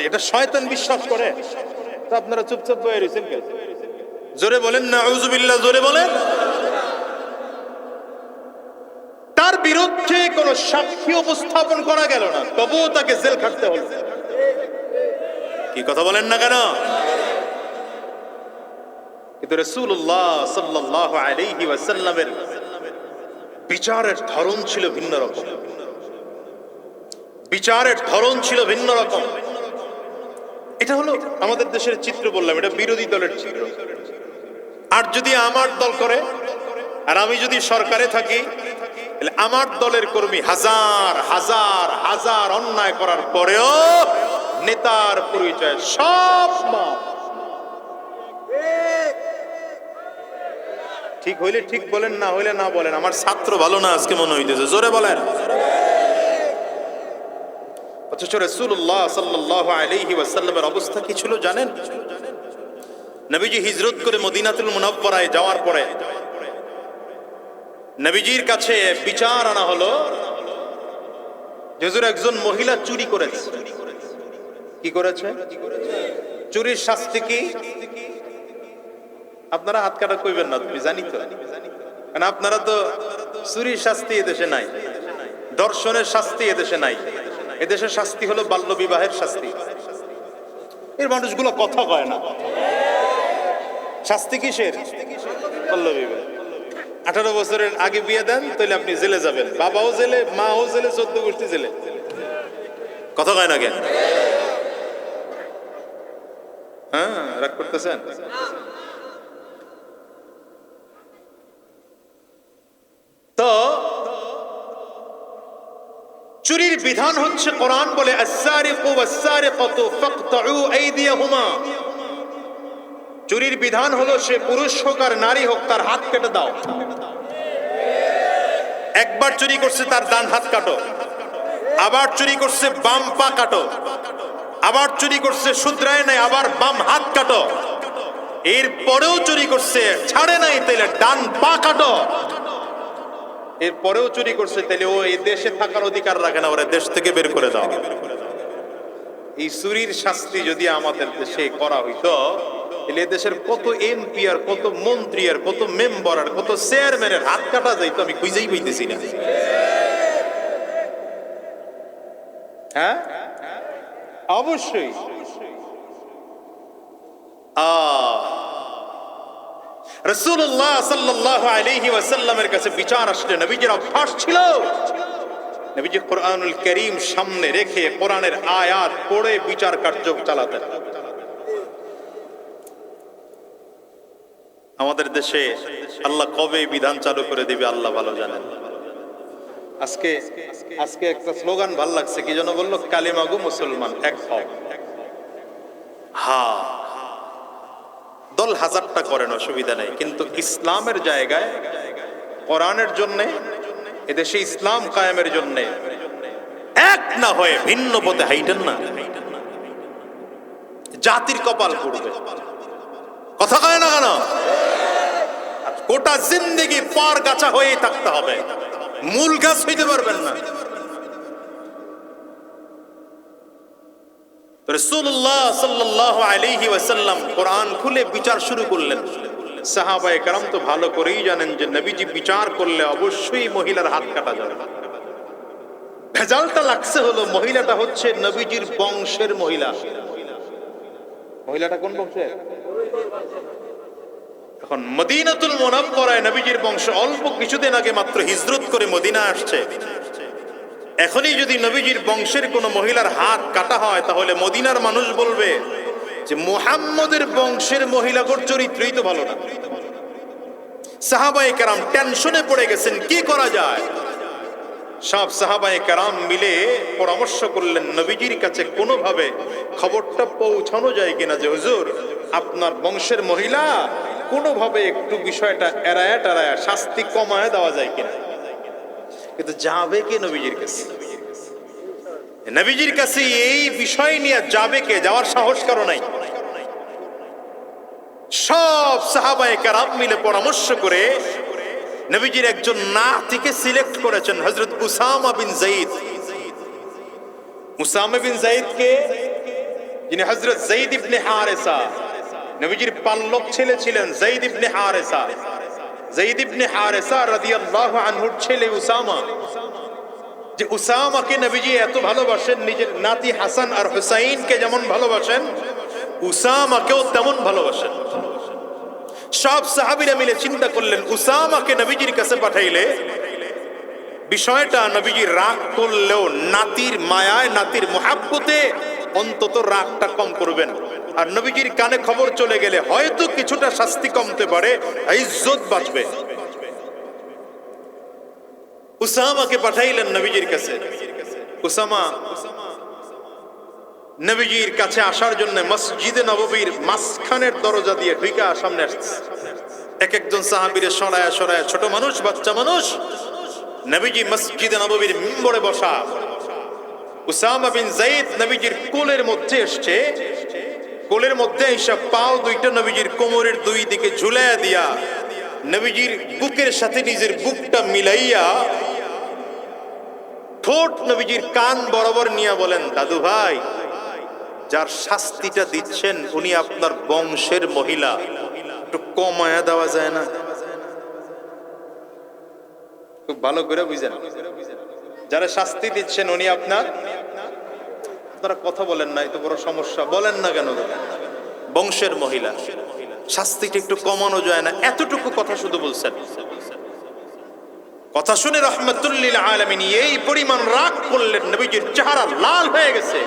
[SPEAKER 1] এটা শয়তান বিশ্বাস করে, তো আপনারা চুপচাপ বয়ে রয়েছেন কেন? জোরে বলেন নাউজুবিল্লাহ, জোরে বলেন। তার বিরুদ্ধে কোন সাক্ষী উপস্থাপন করা গেল না, তবুও তাকে জেল খাটতে হলো। কি কথা বলেন না কেন? কিন্তু রাসূলুল্লাহ সাল্লাল্লাহু আলাইহি ওয়াসাল্লামের বিচারের ধরন ছিল ভিন্ন রকম। বিচারের ধরন ছিল ভিন্ন রকম। এটা হলো আমাদের দেশের চিত্র, বললাম এটা বিরোধী দলের চিত্র। আর যদি আমার দল করে আর আমি যদি সরকারে থাকি, তাহলে আমার দলের কর্মী হাজার হাজার হাজার অন্যায় করার পরেও নেতার পরিচয় সব মাপ। ঠিক হইলে ঠিক বলেন, না হইলে না বলেন। আমার ছাত্র ভালো না আজকে মনে হইতেছে, জোরে বলেন। অথচ রাসূলুল্লাহ সাল্লাল্লাহু আলাইহি ওয়াসাল্লামের অবস্থা কি ছিল জানেন? নবীজি হিজরত করে মদিনাতুল মুনাওয়ারায় যাওয়ার পরে নবীজির কাছে বিচার আনা হলো, হুজুর একজন মহিলা চুরি করেছে। কি করেছে? চুরির শাস্তি কি? আপনারা হাত কাটা কইবেন না, তুমি জানি তো, কারণ আপনারা তো চুরির শাস্তি এদেশে নাই, ধর্ষণের শাস্তি এদেশে নাই। এদেশের শাস্তি হলো বাল্য বিবাহের শাস্তি। এর মানুষগুলো কথা কয় না। শাস্তি কিসের? বাল্য বিবাহ। 18 বছরের আগে বিয়ে দেন তাহলে আপনি জেলে যাবেন, বাবাও জেলে, মাও জেলে, 14 গোষ্ঠী জেলে। কথা কয় না কেন? হ্যাঁ, রাগ করতেছেন? তো চুরির বিধান হচ্ছে, কোরআন বলে আস-সারিকু ওয়াস-সারিকাতু ফাকতাউ আইদিয়াহুমা। চুরির বিধান হলো সে পুরুষ হোক আর নারী হোক, তার হাত কেটে দাও। একবার চুরি করছে তার ডান হাত কাটো, আবার চুরি করছে বাম পা কাটো, আবার চুরি করছে শুধরায় নাই আবার বাম হাত কাটো। এরপরেও চুরি করছে, ছাড়ে নাই, তাইলে ডান পা কাটো। এরপরেও চুরি করছে, তাইলে ও এই দেশে থাকার অধিকার রাখে না, ওরা দেশ থেকে বের করে দাও। এই চুরির শাস্তি যদি আমাদের দেশে করা হইতো, তাহলে দেশের কত এমপি আর কত মন্ত্রী আর কত মেম্বার আর কত চেয়ারম্যানের হাত কাটা যাইতো, আমি খুঁজেই পাইতেছি না। হ্যাঁ, অবশ্যই। রাসূলুল্লাহ সাল্লাল্লাহু আলাইহি ওয়াসাল্লামের কাছে বিচার আসলে নবীজির অভ্যাস ছিল, নবীজি কোরআনুল কারীম সামনে রেখে কোরআনের আয়াত পড়ে বিচার কার্য চালাতেন। আমাদের দেশে আল্লাহ কবে বিধান চালু করে দিবে আল্লাহ ভালো জানেন। আজকে আজকে একটা স্লোগান ভাল লাগছে, কি যেন বললো, কালিমা গো মুসলমান এক হও। হ্যাঁ, দল হাজারটা করেন, অসুবিধা নেই, কিন্তু ইসলামের জায়গায় কোরআনের জন্যে, এদেশে ইসলাম কায়েমের জন্যে এক না হয়ে ভিন্ন পথে হাইটেন না, জাতির কপাল পড়বে। কথা কয় না কেন? গোটা জিন্দেগি পার গাছা হয়েই থাকতে হবে, মূল গাছ হইতে পারবেন না। রাসূলুল্লাহ সাল্লাল্লাহু আলাইহি ওয়াসাল্লাম কোরআন খুলে বিচার শুরু করলেন। সাহাবায়ে কেরাম তো ভালো করেই জানেন যে নবীজি বিচার করলে অবশ্যই মহিলার হাত কাটা যাবে। ভেজালটা লাগছে হলো, মহিলাটা হচ্ছে নবীজির বংশের মহিলা। মহিলাটা কোন বংশের? এখন মদিনাতুল মুনাওয়ারায় নবীজির বংশ অল্প কিছুদিন আগে মাত্র হিজরত করে মদিনা আসছে। এখনই যদি নবীজির বংশের কোন মহিলার হাত কাটা হয়, তাহলে মদিনার মানুষ বলবে যে মুহাম্মদের বংশের মহিলার চরিত্রই তো ভালো না। সাহাবায়ে কেরাম টেনশনে পড়ে গেছেন, কি করা যায়। সব সাহাবায়ে কেরাম মিলে পরামর্শ করলেন নবীজির কাছে কোনোভাবে খবরটা পৌঁছানো যায় কিনা যে হুজুর, আপনার বংশের মহিলা কোনোভাবে একটু বিষয়টা এড়ায়া টেড়ায়া শাস্তি কমায় দেওয়া যায় কিনা। কিন্তু যাবে কে নবীজির কাছে? নবীজির কাছে এই বিষয় নিয়ে যাবে কে? যাওয়ার সাহস কারো নাই। সব সাহাবায়ে কেরাম মিলে পরামর্শ করে নবীজির একজন নাতিকে সিলেক্ট করেছেন, হযরত উসামা বিন যায়েদ। উসামা বিন যায়েদ কে? যিনি হযরত যায়েদ ইবনে হারেসা, নবীজির পাল্লক ছেলে ছিলেন যায়েদ ইবনে হারেসা। যায়েদ ইবনে হারেসা রাদিয়াল্লাহু আনহুর ছেলে উসামা। যে উসামাকে নবীজি এত ভালোবাসেন, নিজের নাতি হাসান আর হুসাইনকে যেমন ভালোবাসেন, উসামাকেও তেমন ভালোবাসেন। সব সাহাবীরা মিলে চিন্তা করলেন, উসামাকে নবীজির কাছে পাঠাইলে বিষয়টা নবীজি রাগ করলেও নাতির মায়ায়, নাতির মুহাব্বতে অন্তত রাগটা কম করবেন। আর নবীজির কানে খবর চলে গেলে হয়তো কিছুটা শাস্তি কমতে পারে, ইজ্জত বাঁচবে। উসামাকে পাঠাইলেন নবীজির কাছে। উসামা নবীজির কাছে আসার জন্য মসজিদে নববীর মাঝখানের দরজা দিয়ে ঢুকা সামনে আসছে। এক একজন সাহাবীরে সরায়া সরায়া, ছোট মানুষ, বাচ্চা মানুষ, নবীজি মসজিদে নববীর মিম্বরে বসা। উসামা বিন যায়েদ নবীজির কোলের মধ্যে এসছে। কোলের মধ্যে এসে পাও দুইটা নবীজির কোমরের দুই দিকে ঝুলাইয়া দিয়া নবীজির বুকের সাথে নিজের বুকটা মিলাইয়া ঠোঁট নবীজির কান বরাবর নিয়ে বলেন, দাদু ভাই, যার শাস্তিটা দিচ্ছেন উনি আপনার বংশের মহিলা, একটু কমায়া দেওয়া যায় না? খুব ভালো করে বুঝেন, যারা শাস্তি দিচ্ছেন উনি আপনারা কথা বলেন না, এত বড় সমস্যা, বলেন না কেন? বংশের মহিলা, শাস্তিটা একটু কমানো যায় না? এতটুকু কথা শুধু বলছেন। কথা শুনে রাহমাতুল লিল আলামিন এই পরিমাণ রাগ করলেন, নবীজির চেহারা লাল হয়ে গেছে।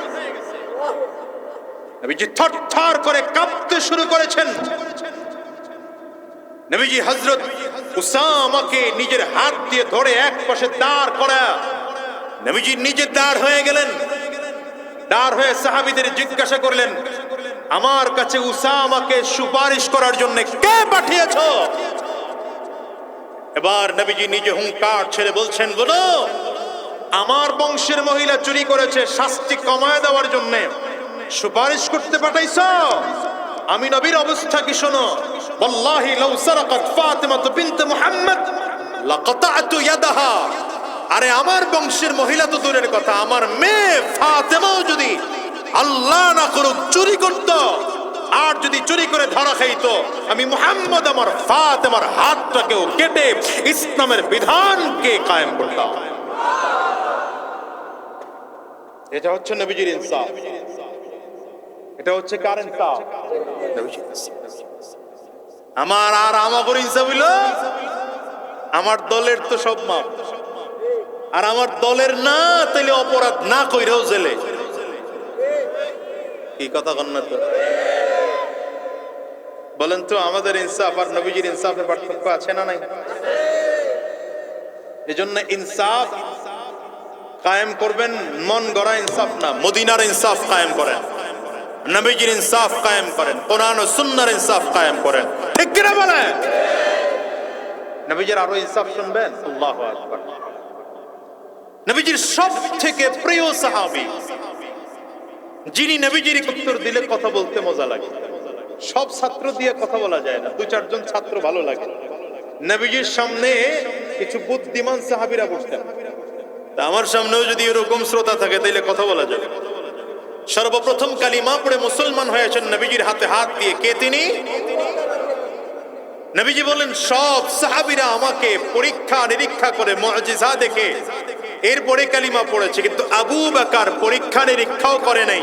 [SPEAKER 1] নবীজি থরথর করে কাঁপতে শুরু করেছেন। নবীজি হযরত উসামাকে নিজের হাত দিয়ে ধরে এক পাশে দাঁড় করা, নবীজি নিজে দাঁড় হয়ে গেলেন। দাঁড় হয়ে সাহাবীদের জিজ্ঞাসা করলেন, আমার কাছে উসামাকে সুপারিশ করার জন্য কে পাঠিয়েছো? এবার নবীজি নিজে হুঙ্কার ছেড়ে বলছেন, বলো, আমার বংশের মহিলা চুরি করেছে, শাস্তি কমায় দেওয়ার জন্য সুপারিশ করতে পাঠাইছো? আমি নবীর অবস্থা কি শোনো, ওয়াল্লাহি লাউ সারাকাত ফাতিমা বিনত মুহাম্মদ লাকাতাতু ইয়াদাহা। আরে আমার বংশের মহিলা তো দূরের কথা, আমার মেয়ে ফাতেমাও যদি আল্লাহ না করুক চুরি করত, আর যদি চুরি করে ধরা খাইতো, আমি মুহাম্মদ আমার ফাতেমার হাতটাকেও কেটে ইসলামের বিধানকে কায়েম করতাম। এটা হচ্ছে নবীজির ইনসাফ। এটা হচ্ছে কার ইনসাফ? নবীজির ইনসাফ। আমার আর আমাগর ইনসাফ হইল আমার দলের তো সব মাপ, আর আমার দলের না তাইলে অপরাধ না কইরাও জেলে। কি কথা কন না তো? বলেন তো আমাদের ইনসাফ আর নবীজির ইনসাফের পার্থক্য আছে না নাই? এজন্য ইনসাফ কায়েম করবেন, মন গড়া ইনসাফ না, মদিনার ইনসাফ কায়েম করেন, নবীজির ইনসাফ কায়েম করেন, কোরআন ও সুন্নাহর ইনসাফ কায়েম করেন। ঠিক কি না বলেন? নবীজির আরো ইনসাফ শুনবেন। আল্লাহু আকবার। নবীজির সব থেকে প্রিয় সাহাবী, যিনি নবীজির উত্তর দিলে কথা বলতে মজা লাগে। সব ছাত্র দিয়ে কথা বলা যায় না, দুই চারজন ছাত্র ভালো লাগে। নবীজির সামনে কিছু বুদ্ধিমান সাহাবীরা বসতেন, আমার সামনেও যদি এরকম শ্রোতা থাকে তাইলে কথা বলা যাবে। সর্বপ্রথম কালিমা পড়ে মুসলমান হয়েছেন নবীজির হাতে হাত দিয়ে। কে তিনি? নবীজি বলেন সব সাহাবীরা আমাকে পরীক্ষা নিরীক্ষা করে মুআজিজা দেখে এরপরে কালিমা পড়েছে, কিন্তু আবু বকর পরীক্ষা নিরীক্ষাও করে নাই,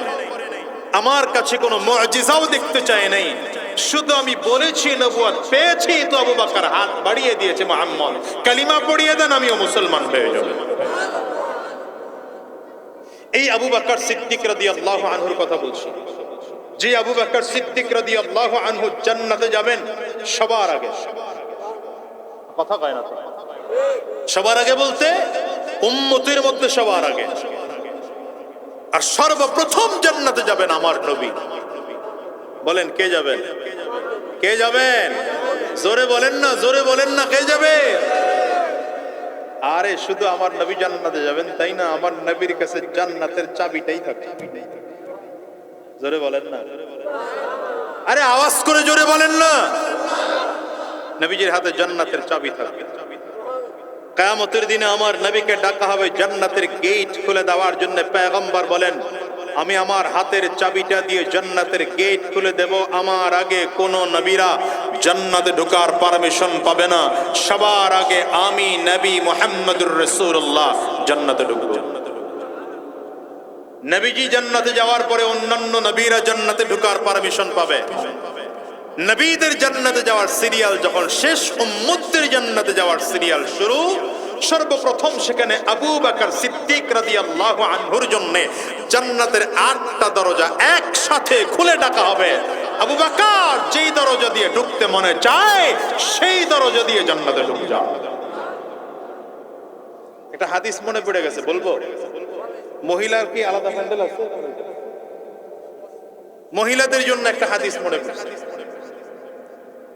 [SPEAKER 1] আমার কাছে কোনো মুআজিজাও দেখতে চায় নাই, শুধু আমি বলেছি নবুয়ত পেয়েছি তো আবু বকর হাত বাড়িয়ে দিয়েছে, মুহাম্মদ কালিমা পড়িয়ে দেন আমিও মুসলমান হয়ে যাব। এই আবু বকর সিদ্দিক রাদিয়াল্লাহু আনহুর কথা বলছি, যে আবু বকর সিদ্দিক রাদিয়াল্লাহু আনহু জান্নাতে যাবেন সবার আগে। কথা কয় না তো? সবার আগে বলতে উম্মতের মধ্যে সবার আগে। আর সর্বপ্রথম জান্নাতে যাবেন আমার নবী। বলেন কে যাবেন? কে যাবেন? জোরে বলেন না, জোরে বলেন না, কে যাবে? আরে শুধু আমার নবী জান্নাতে যাবেন তাই না, আমার নবীর কাছে জান্নাতের চাবিটাই থাকে। জোরে বলেন না, আরে আওয়াজ করে জোরে বলেন না। নবীজির হাতে জান্নাতের চাবি থাকবে। কিয়ামতের দিনে আমার নবীকে ডাকা হবে জান্নাতের গেট খুলে দেওয়ার জন্য। পয়গম্বর বলেন আমি আমার হাতের চাবিটা দিয়ে জান্নাতের গেট খুলে দেব, আমার আগে কোন নবীরা জান্নাতে ঢোকার পারমিশন পাবে না, সবার আগে আমি নবী মুহাম্মদুর রাসূলুল্লাহ জান্নাতে ঢুকব। নবীজি জান্নাতে যাওয়ার পরে অন্যান্য নবীরা জান্নাতে ঢোকার পারমিশন পাবে। নবীদের জান্নাতে যাওয়ার সিরিয়াল যখন শেষ, উম্মতদের জান্নাতে যাওয়ার সিরিয়াল শুরু। সর্বপ্রথম সেখানে আবু বকর সিদ্দিক রাদিয়াল্লাহু আনহুর জন্য জান্নাতের 8টা দরজা একসাথে খুলে ডাকা হবে। আবু বকর যেই দরজা দিয়ে ঢুকতে মনে চায় সেই দরজা দিয়ে জান্নাতে ঢুকে যাও। একটা হাদিস মনে পড়ে গেছে, বলবো? মহিলার কি আলাদা প্যান্ডেল আছে? মহিলাদের জন্য একটা হাদিস মনে পড়ছে।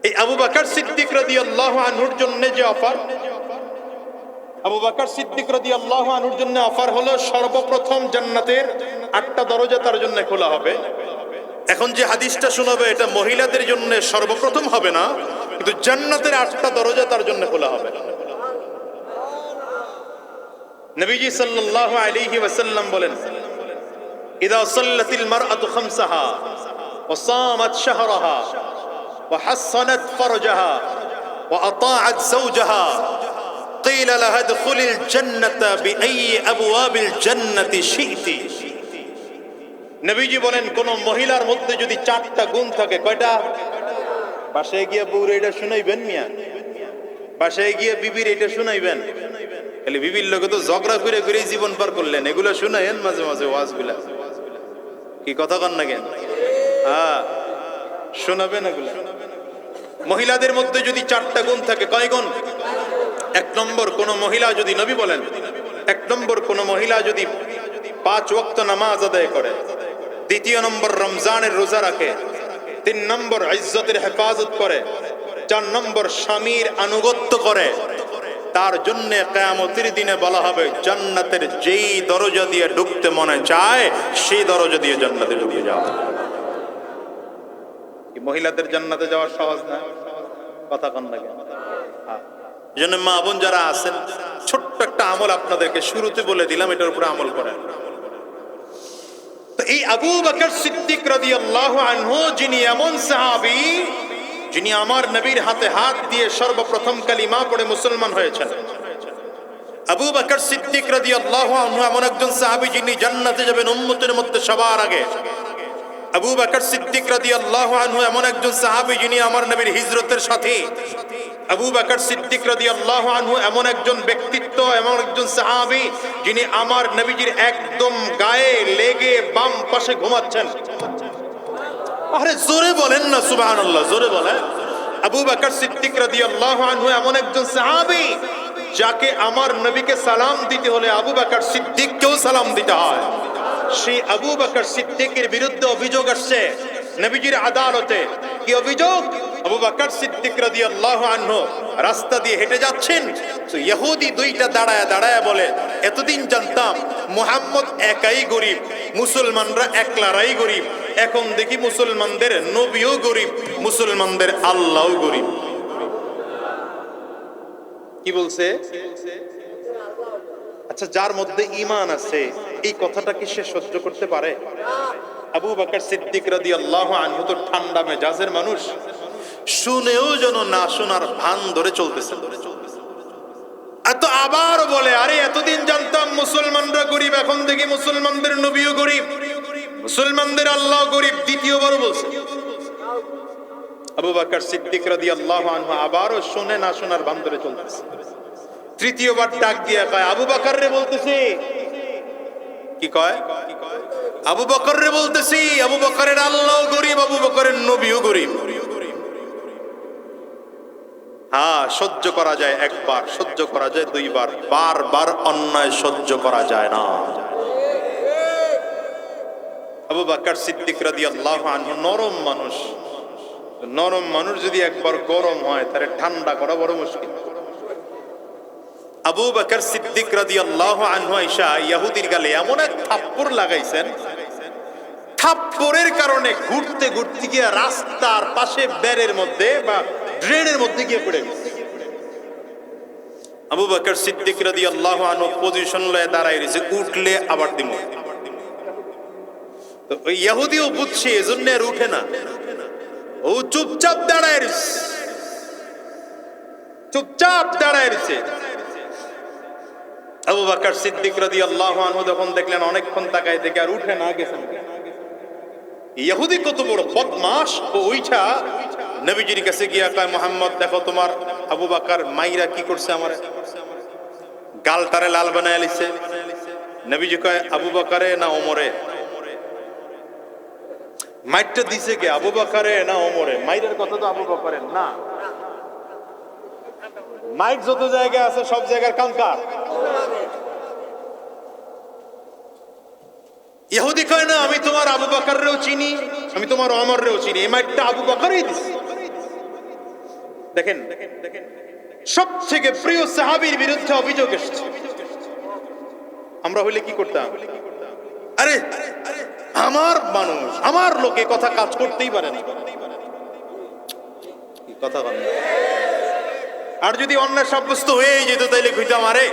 [SPEAKER 1] এই আবু বকর সিদ্দিক রাদিয়াল্লাহু আনহুর জন্য যে অফার, আবু বকর সিদ্দিক রাদিয়াল্লাহু আনহুর জন্য অফার হলো সর্বপ্রথম জান্নাতের 8টা দরজা তার জন্য খোলা হবে। এখন যে হাদিসটা শোনাবে এটা মহিলাদের জন্য সর্বপ্রথম হবে না, কিন্তু জান্নাতের 8টা দরজা তার জন্য খোলা হবে। নবীজি সাল্লাল্লাহু আলাইহি ওয়াসাল্লাম বলেন ইদা সাল্লাতিল মারআতু খামসাহা ওয়া সামাত শাহরাহা ওয়া হাসানাত ফারজাহা ওয়া আতাআত যাওজাহা قيل لها ادخلي الجنة بأي أبواب الجنة شئت। নবীজি বলেন কোন মহিলার মধ্যে যদি 4টা গুণ থাকে, কয়টা? বাসায় গিয়ে বউর এটা শুনাইবেন মিয়া, বাসায় গিয়ে বিবির এটা শুনাইবেন। খালি বিবির লোকে তো ঝগড়া করে করে জীবন পার করলেন, এগুলো শুনাইন মাঝে মাঝে ওয়াজগুলা। কি কথা কন না কেন? হ্যাঁ শোনাবেন এগুলা। মহিলাদের মধ্যে যদি 4টা গুণ থাকে, কয় গুণ? 1 নম্বর, কোন মহিলা যদি, নবী বলেন 1 নম্বর, কোন মহিলা যদি 5 ওয়াক্ত নামাজ আদায় করে। 2 নম্বর, রমজানের রোজা রাখে। 3 নম্বর, ইজ্জতের হেফাজত করে। 4 নম্বর, স্বামীর আনুগত্য করে। তার জন্য কিয়ামতের দিনে বলা হবে জান্নাতের যেই দরজা দিয়ে ঢুকতে মনে চায় সেই দরজা দিয়ে জান্নাতে ঢুকে যাও। মহিলাদের জান্নাতে যাওয়া সহজ না, কথা কন লাগে। এই জন্য মা বোন যারা আছেন, ছোট্ট একটা আমল আপনাদেরকে শুরুতে বলে দিলাম, এটার উপরে আমল করেন। তো এই আবু বকর সিদ্দিক রাদিয়াল্লাহু আনহু, যিনি এমন সাহাবী, যিনি আমার নবীর হাতে হাত দিয়ে সর্বপ্রথম কালিমা পড়ে মুসলমান হয়েছেন। আবু বকর সিদ্দিক রাদিয়াল্লাহু আনহু এমন একজন সাহাবী, যিনি জান্নাতে যাবেন উম্মতের মধ্যে সবার আগে। আবু বকর সিদ্দিক রাদিয়াল্লাহু আনহু এমন একজন সাহাবী, যিনি আমার নবীর হিজরতের সাথী। আবু বকর সিদ্দিক রাদিয়াল্লাহু আনহু এমন একজন ব্যক্তিত্ব, এমন একজন সাহাবী, যিনি আমার নবীজির একদম গায়ে লেগে বাম পাশে ঘুমাচ্ছেন। আরে জোরে বলেন না সুবহানাল্লাহ, জোরে বলেন। আবু বকর সিদ্দিক রাদিয়াল্লাহু আনহু এমন একজন সাহাবী, যাকে আমার নবীকে সালাম দিতে হলে আবু বকর সিদ্দিককেও সালাম দিতে হয়। সেই আবু বকর সিদ্দিকের বিরুদ্ধে অভিযোগ আসছে নবীজির আদালতে। কি অভিযোগ? আবু বকর সিদ্দিক রাদিয়াল্লাহু আনহু রাস্তা দিয়ে হেঁটে যাচ্ছেন, তো ইহুদি দুইটা দাঁড়ায় দাঁড়ায় বলে, এতদিন জানতাম মুহাম্মদ একাই গরিব, মুসলমানরা একলারাই গরিব, এখন দেখি মুসলমানদের নবীও গরিব, মুসলমানদের আল্লাহও গরিব। কি বলছে? আচ্ছা, যার মধ্যে ঈমান আছে এই কথাটা কি সে সহ্য করতে পারে? আবু বকর সিদ্দিক রাদিয়াল্লাহু আনহু তো ঠান্ডা মেজাজের মানুষ, শুনেও যেন না শোনার ভান ধরে চলতেছে। আর তো আবার বলে, আরে এতদিন জানতাম মুসলমানরা গরিব, এখন দেখি মুসলমানদের নবীও গরিব, মুসলমানদের আল্লাহ গরিব। দ্বিতীয়বার বলছে। আবু বকর সিদ্দিক রাদিয়াল্লাহু আনহু আবারও শুনে না শোনার ভান ধরে চলতেছে। তৃতীয়বার ডাক দিয়ে কয়, আবু বকর রে বলতেছি। কি কয়? আবু বকর রে বলতেছি, আবু বকরের আল্লাহ গরিব, আবু বকরের নবীও গরিব। হ্যাঁ, সহ্য করা যায় একবার, সহ্য করা যায় দুইবার, বারবার অন্যায় সহ্য করা যায় না। আবু বকর সিদ্দিক রাদিয়াল্লাহু আনহু নরম মানুষ। নরম মানুষ যদি একবার গরম হয়, তাহলে ঠান্ডা করা বড় মুশকিল। আবু বকর সিদ্দিক রাদিয়াল্লাহু আনহু আয়েশা ইহুদির গালে এমন এক থাপ্পড় লাগাইছেন, থাপ্পড়ের কারণে ঘুরতে ঘুরতে গিয়ে রাস্তার পাশে বেরের মধ্যে বা ড্রেনের মধ্যে গিয়ে পড়ে গেছে। আবু বকর সিদ্দিক রাদিয়াল্লাহু আনহু পজিশন লয়ে দাঁড়ায় রয়েছে, উঠলে আবার দিব। তো ওই ইহুদিও বুঝছে, এজন্য আর উঠে না, ও চুপচাপ দাঁড়ায় রয়েছে, চুপচাপ দাঁড়ায় রয়েছে। আবু বকর সিদ্দিক রাদিয়াল্লাহু আনহু যখন দেখলেন অনেকক্ষণ তাকায় থেকে আর উঠে না, গেছেন। ইহুদি কত বড় বদমাশ, ও ওইটা নবীজির কাছে গিয়া কয়, মুহাম্মদ দেখো তোমার আবু বকর মাইরা কি করছে, আমার গালটারে লাল বানায় লিছে। নবীজি কয়, আবু বকরে না ওমরে? মাইরটা দিছে কে, আবু বকরে না ওমরে? মাইরের কথা তো আবু বকরের না। মাইক যত জায়গায় আছে সব জায়গার কাঙ্কার। ইহুদি কয় না, আমি তোমার আবু বকররেও চিনি, আমি তোমার ওমররেও চিনি, এই মাইকটা আবু বকরই দিছে। দেখেন, সব থেকে প্রিয় সাহাবীর বিরুদ্ধে অভিযোগ এসেছে। আমরা হইলে কি করতাম? আরে আমার মানুষ, আমার লোকে কথা কাজ করতেই পারে না, কথা বলে। আর যদি অন্য সাব্যস্ত হয়ে যেত তাইলে কইতাম, আরে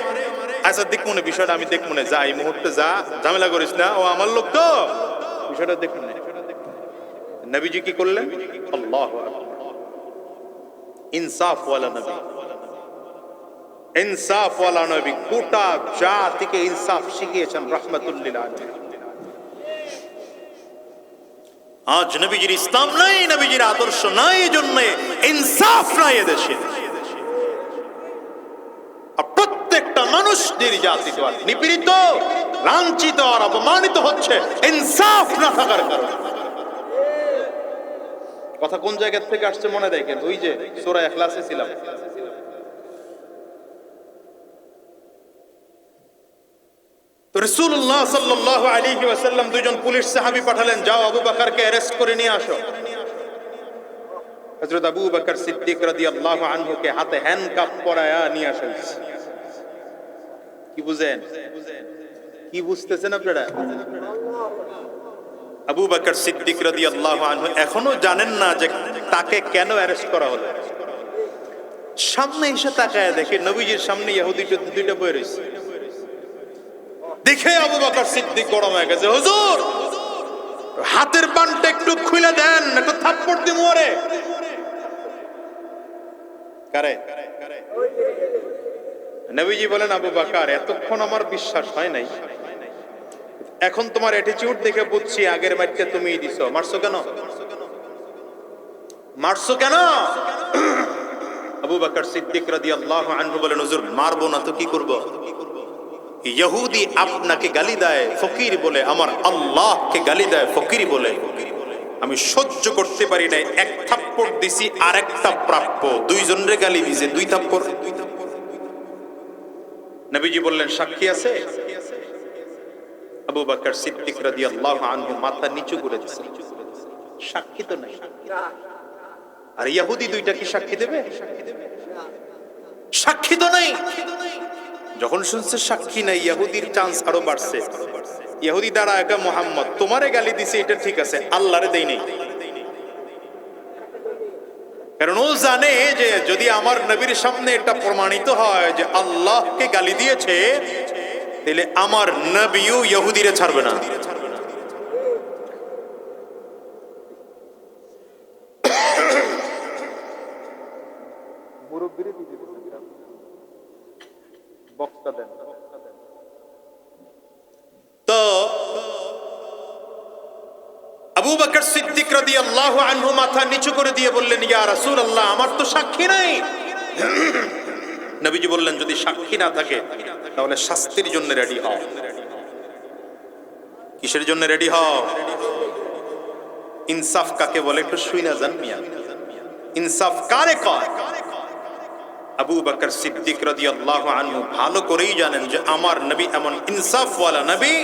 [SPEAKER 1] আচ্ছা দেখ মনে বিষয়টা, আমি দেখ মনে, যা এই মুহূর্তে যা, ঝামেলা করিস না, ও আমার লোক তো, বিষয়টা দেখ মনে। নবীজি কি করলেন? আল্লাহু আকবার, ইনসাফ ওয়ালা নবী, ইনসাফ ওয়ালা নবী, গোটা জাতিকে ইনসাফ শিখিয়েছেন রাহমাতুল লিল আলামিন। আজ নবীজির ইসলাম নাই, নবীজির আদর্শ নাই, এজন্য ইনসাফ নাই এদেশে। প্রত্যেকটা মানুষ নির্যাতিত আর নিপীড়িত, লাঞ্ছিত আর অপমানিত হচ্ছে ইনসাফ না থাকার কারণে। কথা কোন জায়গা থেকে আসছে মনে দেখেন, ওই যে সূরা ইখলাসে ছিলাম, তো রাসূলুল্লাহ সাল্লাল্লাহু আলাইহি ওয়াসাল্লাম দুইজন পুলিশ সাহাবী পাঠালেন, যাও আবু বকরকে অ্যারেস্ট করে নিয়ে আসো। হযরত আবু বকর সিদ্দিক রাদিয়াল্লাহু আনহু কে হাতে হ্যান্ডকাফ পরায়া নিয়ে আসেন। কি বুঝেন? কি বুঝতেছেন আপনারা? আবু বকর সিদ্দিক রাদিয়াল্লাহু আনহু এখনো জানেন না যে তাকে কেন অ্যারেস্ট করা হলো। সামনে এসে তাকায় দেখে নবীজির সামনে ইহুদি দুইটা বই রয়েছে। দেখে আবু বকর সিদ্দিক গরম হয়ে গেছে, হুজুর হাতের বানটা একটু খুলে দেন, একটু থাপ্পড় দিমু ওরে। কারে? নবীজি বলেন, আবু বকর এতক্ষণ আমার বিশ্বাস হয় নাই, এখন তোমার অ্যাটিটিউড দেখে বুঝছি আগের মাইরটা তুমিই দিছো। মারছো কেন? মারছো কেন? আবু বকর সিদ্দিক রাদিয়াল্লাহু আনহু বলেন, হুজুর মারবো না তো কি করব? ইহুদি আপনাকে গালি দেয় ফকির বলে, আমার আল্লাহকে গালি দেয় ফকির বলে, আমি সহ্য করতে পারি না। এক থাপ্পড় দিছি, আরেকটা প্রাপ্য, দুইজনের গালি দিছে, দুই থাপ্পড়। নবীজি বললেন, সাক্ষী আছে? আবু বকর সিদ্দিক রাদিয়াল্লাহু আনহু মাথা নিচু করে দিয়েছেন, সাক্ষী তো নাই। আর ইহুদি দুইটা কি সাক্ষী দেবে? সাক্ষী তো নাই। যখন শুনছে সাক্ষী নাই, ইহুদির চান্স আরো বাড়ছে। ইহুদি দ্বারা একা মুহাম্মদ তোমারে গালি দিছে, এটা ঠিক আছে, আল্লাহরে দেই নাই। কারণ ও জানে যে যদি আমার নবীর সামনে এটা প্রমাণিত হয় যে আল্লাহকে গালি দিয়েছে, তাহলে আমার নবীও ইহুদিরে ছাড়বে না। তো আবু বকর সিদ্দিক রাদিয়াল্লাহু আনহু মাথা নিচু করে দিয়ে বললেন, ইয়া রাসূলুল্লাহ আমার তো সাক্ষী নাই। নবীজি বললেন, যদি সাক্ষী না থাকে তাহলে শাস্তির জন্য রেডি হও। কিসের জন্য রেডি হও? ইনসাফ কাকে বলে একটু শুইনা যান মিয়া। ইনসাফ কারে কয়? আবু বকর সিদ্দিক রাদিয়াল্লাহু আনহু ভালো করেই জানেন যে আমার নবী এমন ইনসাফওয়ালা নবী।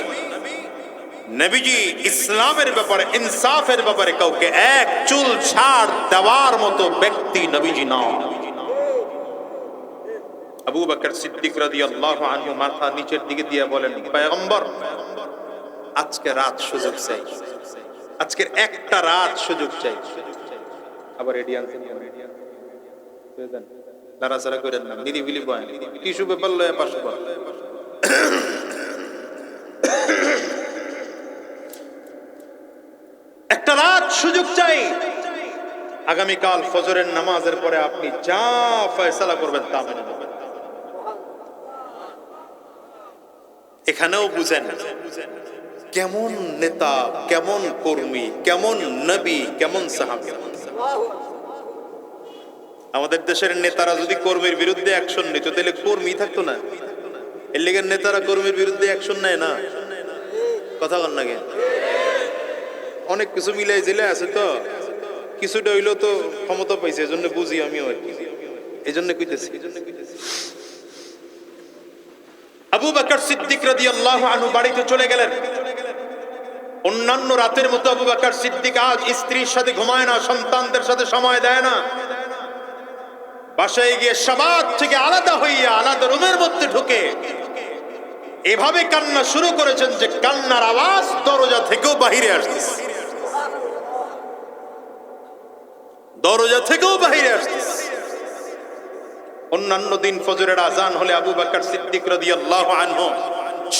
[SPEAKER 1] নবীজি ইসলামের ব্যাপারে, ইনসাফের ব্যাপারে কাউকে এক চুল ছাড় দেওয়ার মতো ব্যক্তি নবীজি নন। আবু বকর সিদ্দিক রাদিয়াল্লাহু আনহু মাথা নিচের দিকে দিয়ে বলেন, পয়গম্বর আজকে রাত সুযোগ চাই, আজকের একটা রাত সুযোগ চাই। আবার রেডি আনছেন, নাড়াচাড়া করেন না, নিরিবিলি বয়, টিস্যু পেপার লয়ে পাশে বল। একটা রাত সুযোগ চাই। আগামীকাল ফজরের নামাজের পরে আপনি যা ফয়সালা করবেন তা মেনে নেবেন। এখানেও বুঝেন কেমন নেতা, কেমন কর্মী, কেমন নবী, কেমন সাহাবী। আমাদের দেশের নেতারা যদি কর্মীর বিরুদ্ধে অ্যাকশন নিত তাহলে কর্মী থাকতো না। এর লেগে নেতারা কর্মীর বিরুদ্ধে অ্যাকশন নেয় না। কথা বল না কেন? অনেক কিছু মিলাই জিলে আছে, তো কিছুটা হইলেও তো ক্ষমতা পাইছে, এজন্য বুঝি আমিও আর কি, এজন্য কইতেছি। আবু বকর সিদ্দিক রাদিয়াল্লাহু আনহু বাড়িতে চলে গেলেন। অন্যান্য রাতের মতো আবু বকর সিদ্দিক আজ স্ত্রীর সাথে ঘুমায় না, সন্তানদের সাথে সময় দেয় না। বাসায় গিয়ে সবার থেকে আলাদা হইয়া আলাদা রুমের মধ্যে ঢুকে এভাবে কান্না শুরু করেছেন যে কান্নার আওয়াজ দরজা থেকেও বাহিরে আসতেছে, দরজা থেকেও বাহিরে আসতেছে। অন্যান্য দিন ফজরের আজান হলে আবু বকর সিদ্দিক রাদিয়াল্লাহু আনহু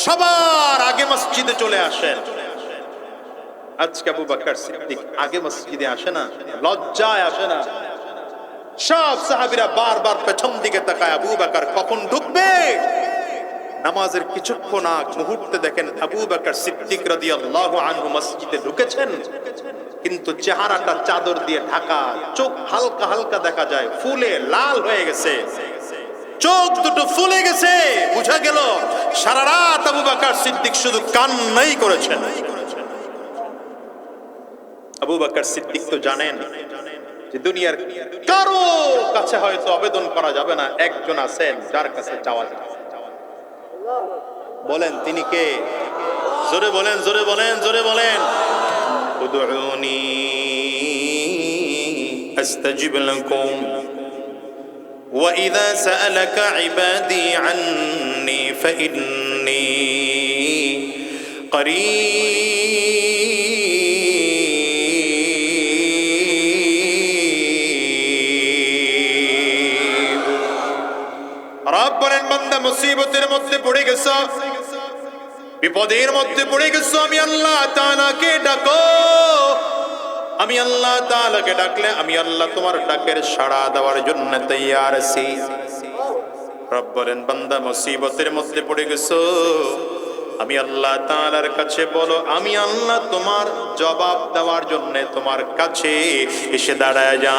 [SPEAKER 1] সবার আগে মসজিদে চলে আসেন। আজকে আবু বকর সিদ্দিক আগে মসজিদে আসে না, লজ্জায় আসে না। সব সাহাবীরা বারবার পেছন দিকে তাকায় আবু বকর কখন ঢুকবে। নামাজের কিছুক্ষণ আগ মুহূর্তে দেখেন আবু বকর সিদ্দিক রাদিয়াল্লাহু আনহু মসজিদে ঢুকেছেন, কিন্তু চেহারাটা চাদর দিয়ে ঢাকা, চোখ হালকা হালকা দেখা যায়, ফুলে লাল হয়ে গেছে, চোখ দুটো ফুলে গেছে। বুঝা গেল সারা রাত আবু বকর সিদ্দিক শুধু কান্নাই করেছেন। আবু বকর সিদ্দিক তো জানেন যে দুনিয়ার কারো কাছে হয়তো আবেদন করা যাবে না, একজন আছেন যার কাছে চাওয়া যাবে। বলেন তিনি কে? জোরে বলেন, জোরে বলেন, জোরে বলেন। উদউনি আস্তাজিব লাকুম ওয়া ইযা সাআলাকা ইবাদি আন্নী ফাইন্নী করিব রব বলেন বান্দা মুসিবতের মধ্যে পড়ে গেছো, বিপদের মধ্যে পড়ে গেছো, আমি আল্লাহ তাআলাকে ডাকো। আমি আল্লাহ তাআলাকে ডাকলে আমি আল্লাহ তোমার ডাকের সাড়া দেওয়ার জন্য তৈয়ার আছি। রব বলেন বান্দা মুসিবতের মধ্যে পড়ে গেছো, আমি আল্লাহ তাআলার কাছে বলো, আমি আল্লাহ তোমার জবাব দেওয়ার জন্য তোমার কাছে এসে দাঁড়ায় যায়।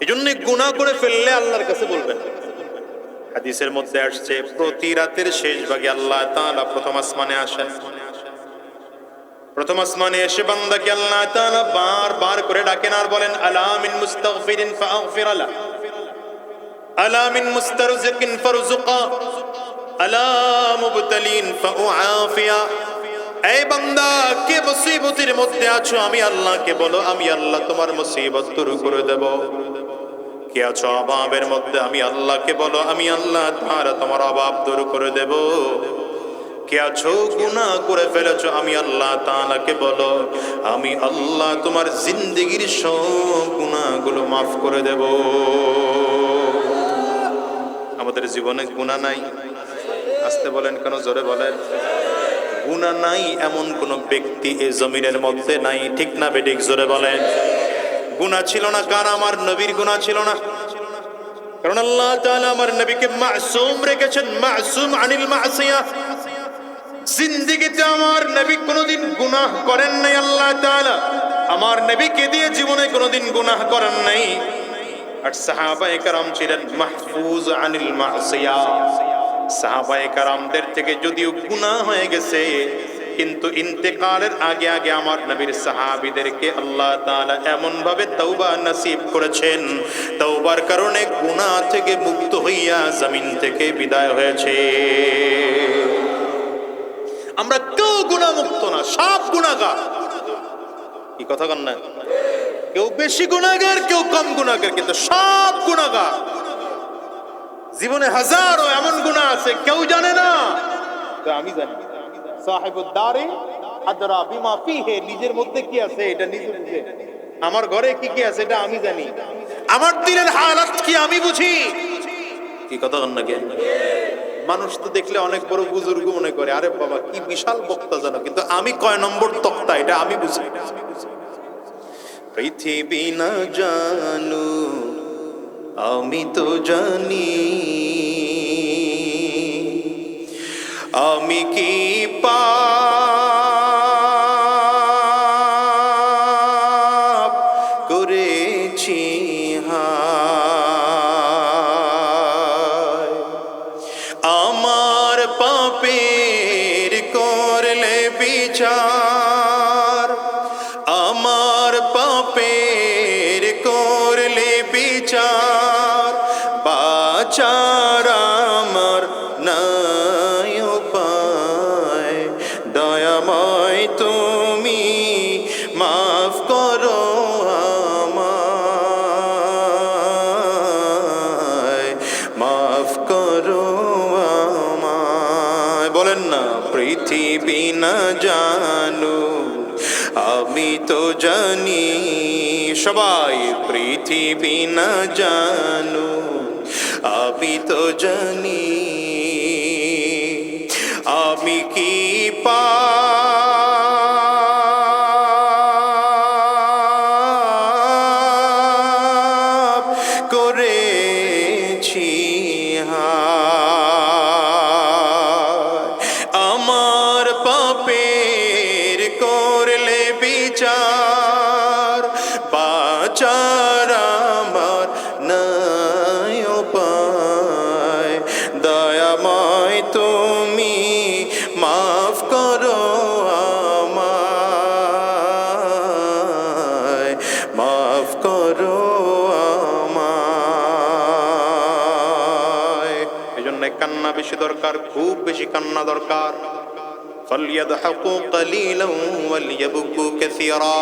[SPEAKER 1] এজন্য গুনাহ করে ফেললে আল্লাহর কাছে বলবেন। হাদিসের মধ্যে আসছে প্রতি রাতের শেষ ভাগে আল্লাহ তাআলা প্রথম আসমানে আসেন। প্রথম আসমানে এসে বান্দাকে আল্লাহ তাআলা বারবার করে ডাকেন আর বলেন, আলা মিন মুস্তাগফিরিন ফাগফির লা, আলা মিন মুস্তারজিকিন ফারজুকা, আলা মুবতালিন ফাউআফিয়া। এই বান্দা, কে মুসিবতের মধ্যে আছো আমি আল্লাহকে বলো, আমি আল্লাহ তোমার মুসিবত দূর করে দেব। কে আছো অভাবের মধ্যে আমি আল্লাহকে বলো, আমি আল্লাহ তোমার অভাব দূর করে দেব। কে আছো গুনাহ করে ফেলেছো আমি আল্লাহ তাআলাকে বলো, আমি আল্লাহ তোমার জিন্দেগির সব গুনাহগুলো মাফ করে দেব। আমাদের জীবনে গুনাহ নাই? আস্তে বলেন কেন, জোরে বলেন। গুনাহ নাই এমন কোন ব্যক্তি এই জমিনের মধ্যে নাই, ঠিক না বেঠিক? জোরে বলেন। গুনাহ ছিল না কার? আমার নবীর গুনাহ ছিল না। কারণ আল্লাহ তাআলা আমার নবীকে মাসুম রেখেছেন, মাসুম আনিল মাসিয়া। জিন্দেগিতে আমার নবী কোনোদিন গুনাহ করেন নাই। আল্লাহ তাআলা আমার নবীকে দিয়ে জীবনে কোনোদিন গুনাহ করেন নাই। আর সাহাবায়ে কেরাম ছিলেন মাহফুজ আনিল মাসিয়া। সাহাবায়ে কেরামদের থেকে যদিও গুনাহ হয়ে গেছে, কিন্তু ইন্তেকালের আগে আগে আমার নবীর সাহাবীদেরকে আল্লাহ তাআলা এমন ভাবে তওবা নসিব করেছেন, তওবার কারণে গুনাহ থেকে মুক্ত হইয়া জমিন থেকে বিদায় হয়েছে। আমরা কেউ গুনাহ মুক্ত না, সব গুনাহগার। কি কথা কন না? কেউ বেশি গুনাহগার, কেউ কম গুনাহগার, কিন্তু সব গুনাহগার। জীবনে হাজারো এমন গুনাহ আছে কেউ জানে না, আমি জানি। সাহিবুদ দারি আদরা বিমা ফিহি, নিজের মধ্যে কি আছে এটা নিজে বুঝে। আমার ঘরে কি কি আছে এটা আমি জানি, আমার দিলের হালাত কি আমি বুঝি। কি কথা কন না? মানুষ তো দেখলে অনেক বড় বুজুর্গ মনে করে, আরে বাবা কি বিশাল বক্তা জানো, কিন্তু আমি কয় নম্বর তক্তা এটা আমি বুঝি। পৃথিবী না জানু আমি তো জানি, আমি কি পাপ করেছি হায়, আমার পাপের করলে বিচার, আমার পাপের করলে বিচার, বাঁচার আমার নাই উপায়, দয়াময় তুমি মাফ করো আমায়, মাফ করো আমায়। বলেন না, পৃথিবী না জানু আমি তো জানি। সবাই, পৃথিবী না জানু আমি তো জানি, আমি কি পাপ করেছি হায়, আমার পাপের করলে বিচার, বাঁচার আমার নাই উপায়, দয়াময় তুমি মাফ করো আমায়, মাফ করো আমায়। এই জন্য কান্না বেশি দরকার, খুব বেশি কান্না দরকার। ফালইয়াদহাকু কালিলান ওয়ালইয়াবকু কাসীরা।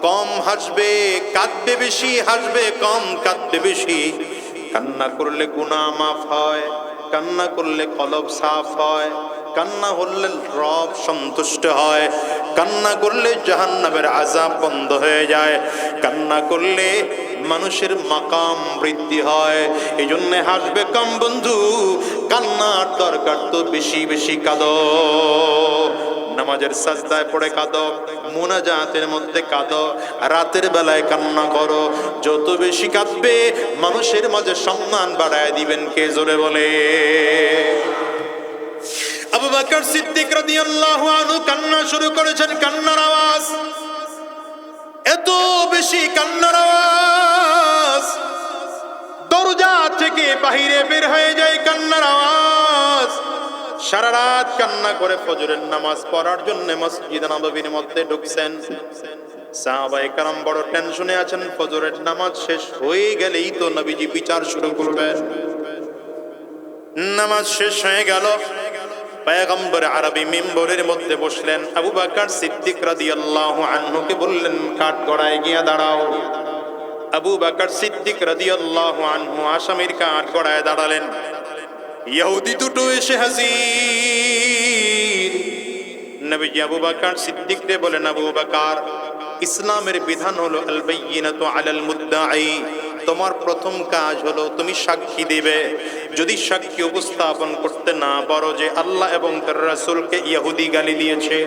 [SPEAKER 1] কম হাসবে, কাঁদবে বেশি, হাসবে কম, কাঁদবে বেশি। কান্না করলে গুনাহ মাফ হয়, কান্না করলে কলব সাফ হয়, কান্না করলে রব সন্তুষ্ট হয়, কান্না করলে জাহান্নামের আযাব বন্ধ হয়ে যায়, কান্না করলে মানুষের মাকাম বৃদ্ধি হয়। এই জন্য হাসবে কম বন্ধু, কান্নার দরকার তো বেশি বেশি কাঁদো। নামাজের সাজদায় পড়ে কাঁদো, মুনাজাতের মধ্যে কাঁদো, রাতের বেলায় কান্না করো। যত বেশি কাঁদবে মানুষের মাঝে সম্মান বাড়ায় দিবেন কে? জোরে বলে। আবু বকর সিদ্দিক রাদিয়াল্লাহু আনহু কান্না শুরু করেছেন। কান্নার আওয়াজ, এত বেশি কান্নার আওয়াজ, দরজা থেকে বাহিরে বের হয়ে যায় কান্নার আওয়াজ। সারা রাত কান্না করে ফজরের নামাজ পড়ার জন্য মসজিদ নববীর মধ্যে ঢুকছেন। সাহাবায়ে কেরাম বড় টেনশনে আছেন, ফজরের নামাজ শেষ হয়ে গেলেই তো নবীজি বিচার শুরু করবেন। নামাজ শেষ হয়ে গেল, পয়গম্বর আরবি মিম্বরের মধ্যে বসলেন। আবু বকর সিদ্দিক রাদিয়াল্লাহু আনহুকে বললেন, কাঠগড়ায় গিয়ে দাঁড়াও। আবু বকর সিদ্দিক রাদিয়াল্লাহু আনহু আসামির কাঠগড়ায় দাঁড়ালেন। ইহুদি দুটো এসে হাজির। নবীজি আবু বকর সিদ্দিককে বলেন, আবু বকর, ইসলামের বিধান হলো আল বাইয়িনাতু আলাল মুদ্দাঈ। তোমার প্রথম কাজ হলো তুমি সাক্ষী দিবে। যদি সাক্ষী উপস্থাপন করতে না পারো যে আল্লাহ এবং তার রাসূলকে ইহুদি গালি দিয়েছে,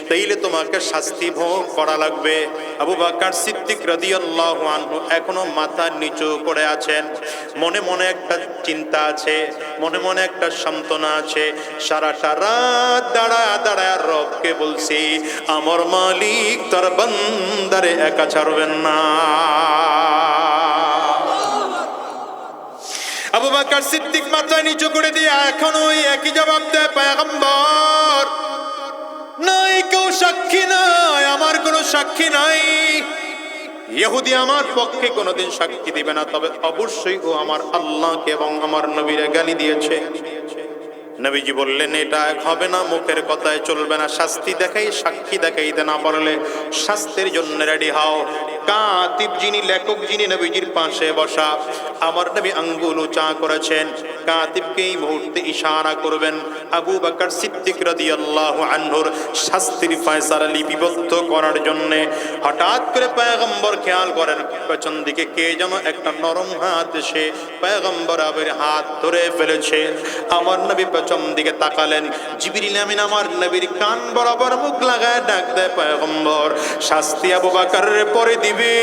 [SPEAKER 1] তাইলে তোমাকে শাস্তি ভোগ করা লাগবে। আবু বকর সিদ্দিক রাদিয়াল্লাহু আনহু এখনো মাথা নিচু করে আছেন। মনে মনে একটা চিন্তা আছে, মনে মনে একটা সান্ত্বনা আছে। সারাটা রাত দাঁড়ায় দাঁড়ায় রবকে বলছি, আমার মালিক তার বান্দারে একা ছাড়বেন না। আবু বকর সিদ্দিক মাথা নিচু করে দিয়ে এখনো একই জবাব দেয়, পয়গম্বর, নাই কেউ সাক্ষী নাই, আমার কোনো সাক্ষী নাই। ইহুদি আমার পক্ষে কোনোদিন সাক্ষী দিবে না, তবে অবশ্যই ও আমার আল্লাহকে এবং আমার নবীরে গালি দিয়েছে। নবীজি বললেন, এটা হবে না, মুখের কথায় চলবে না, শাস্তি দেখাই, সাক্ষী দেখাইতে না পারলে শাস্তির জন্য রেডি হও। কাতিব যিনি, লেখক যিনি নবীজির পাশে বসা, আমার নবী আঙ্গুল উঁচা করেছেন, কাতিবকে এই মুহূর্তে ইশারা করবেন আবু বকর সিদ্দিক রাদিয়াল্লাহু আনহুর শাস্তির ফয়সালা লিপিবদ্ধ করার জন্য। হঠাৎ করে পয়গম্বর খেয়াল করেন পেছন দিকে কে যেন একটা নরম হাত এসে পয়গম্বর আবের হাত ধরে ফেলেছে। আমার নবী পেছন দিকে তাকালেন, জিবরিল আমিন আমার নবীর কান বরাবর মুখ লাগায় ডাক দেয়, পয়গম্বর, শাস্তি আবু বকরের পরে দিবে,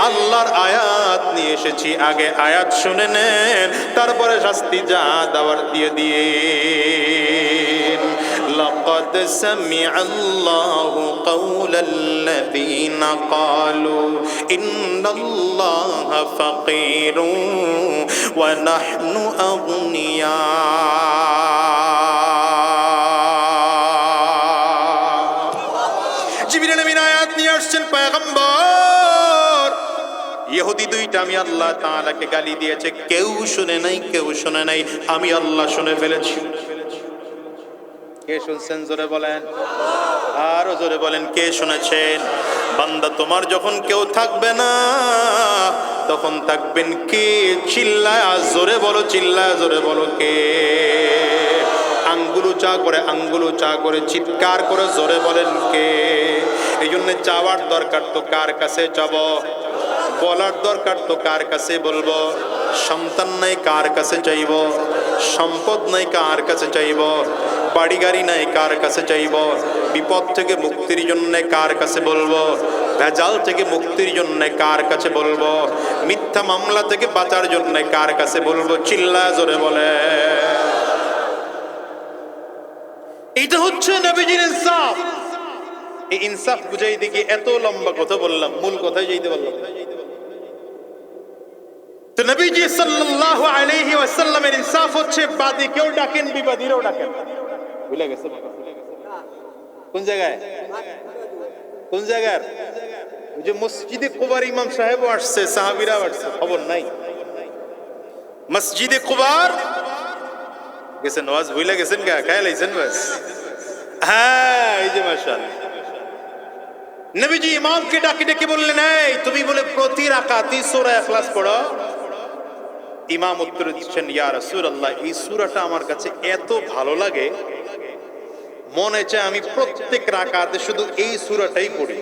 [SPEAKER 1] আল্লাহর আয়াত নিয়ে এসেছি, আগে আয়াত শুনে নেন, তারপরে শাস্তি যা দেওয়ার দিয়ে দিয়ে। لقد سمع الله قول الذين قالوا إن الله فقير ونحن أغنياء। জিবরিল আমিন আয়াত নিয়ে আসছেন, পয়গম্বর, ইহুদি দুইটা আমি আল্লাহ তাআলাকে গালি দিয়েছে, কেউ শুনে নাই, কেউ শুনে নাই, আমি আল্লাহ শুনে ফেলেছি। কে শুনছেন? জোরে বলেন, আরো জোরে বলেন, কে শুনেছেন? বান্দা, তোমার যখন কেউ থাকবে না তখন থাকবেন কে? চিল্লায় জোরে বলো, চিল্লায় জোরে বলো, কে? আঙ্গুল উঁচা করে, আঙ্গুল উঁচা করে চিৎকার করে জোরে বলেন, কে? এই জন্য চাওয়ার দরকার তো কার কাছে চাব, বলার দরকার তো কার কাছে বলবো। সন্তান নাই, কার কাছে চাইব? সম্পদ নাই, কার কাছে চাইব? বাড়ি গাড়ি নাই, কার কাছে চাইব? বিপদ থেকে মুক্তির জন্য কার কাছে বলবো? ভেজাল থেকে মুক্তির জন্য কার কাছে বলবো? মিথ্যা মামলা থেকে বাঁচার জন্য কার কাছে বলবো? চিল্লা জোরে বলে। এটা হচ্ছে নবীজির ইনসাফ। এই ইনসাফ বুঝাই দিকে এত লম্বা কথা বললাম, মূল কথাই যাইতে বললাম। তো নবীজি সাল্লাল্লাহু আলাইহি ওয়াসাল্লামের ইনসাফ হচ্ছে বাদীকেও ডাকেন, বিবাদীরাও ডাকেন। ভুলে গেছে? কোন জায়গায়? কোন জায়গার? ওই যে মসজিদে কুবার ইমাম সাহেবও আসছে, সাহাবীরাও আসছে, খবর নাই। মসজিদে কুবার গেছেন, ওয়াজ ভুলে গেছেন, গা খায় লাইছেন বাস। হ্যাঁ, এই যে মাশাআল্লাহ, নবীজি ইমামকে ডাকে ডেকে বললেন, এই তুমি বলে প্রতি রাকাতে সূরা ইখলাস পড়ো। ইমাম উত্তর দিচ্ছেন, ইয়া রাসূলুল্লাহ, এই সূরাটা আমার কাছে এত ভালো লাগে, মনে চায় আমি প্রত্যেক রাকাতে শুধু এই সূরাটাই পড়ি।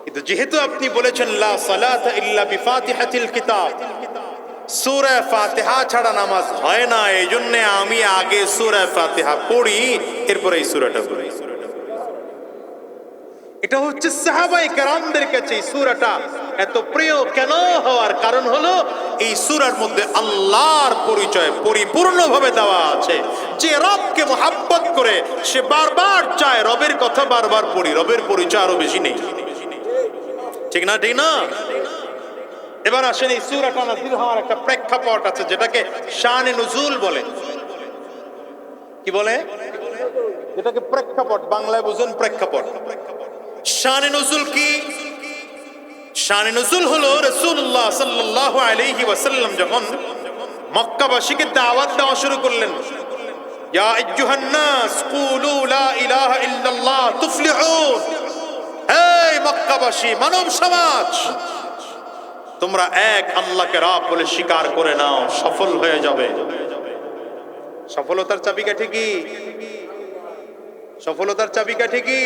[SPEAKER 1] কিন্তু যেহেতু আপনি বলেছেন লা সালাতা ইল্লা বিফাতিহাতিল কিতাব, সূরা ফাতিহা ছাড়া নামাজ হয় না, এইজন্য আমি আগে সূরা ফাতিহা পড়ি, এরপর এই সূরাটা পড়ি। এটা হচ্ছে সাহাবায়ে কেরামদের কাছে এই সূরাটা এত প্রিয় কেন হওয়ার কারণ হলো এই সূরার মধ্যে আল্লাহর পরিচয় পরিপূর্ণভাবে দেওয়া আছে। যে রবকে মুহাব্বত করে সে বারবার চায় রবের কথা বারবার পড়ি, রবের পরিচয় আরো বেশি নেই। ঠিক না, ঠিক না? এবার আসেন এই সূরাটা নাযিল হওয়ার একটা প্রেক্ষাপট আছে যেটাকে শানে নুজুল বলে। কি বলে? যেটাকে প্রেক্ষাপট, বাংলায় বুঝুন প্রেক্ষাপট। শানে নুজুল কি? শানে নুজুল হলো রাসূলুল্লাহ সাল্লাল্লাহু আলাইহি ওয়াসাল্লাম যখন মক্কাবাসীকে দাওয়াত দেওয়া শুরু করলেন, ইয়া আইয়ুহান নাস কুলু লা ইলাহা ইল্লাল্লাহ তুফলিহুন, এই মক্কাবাসী মানব সমাজ, তোমরা এক আল্লাহকে রব বলে স্বীকার করে নাও, সফল হয়ে যাবে। সফলতার চাবিকাঠি কি? সফলতার চাবিকাঠি কি?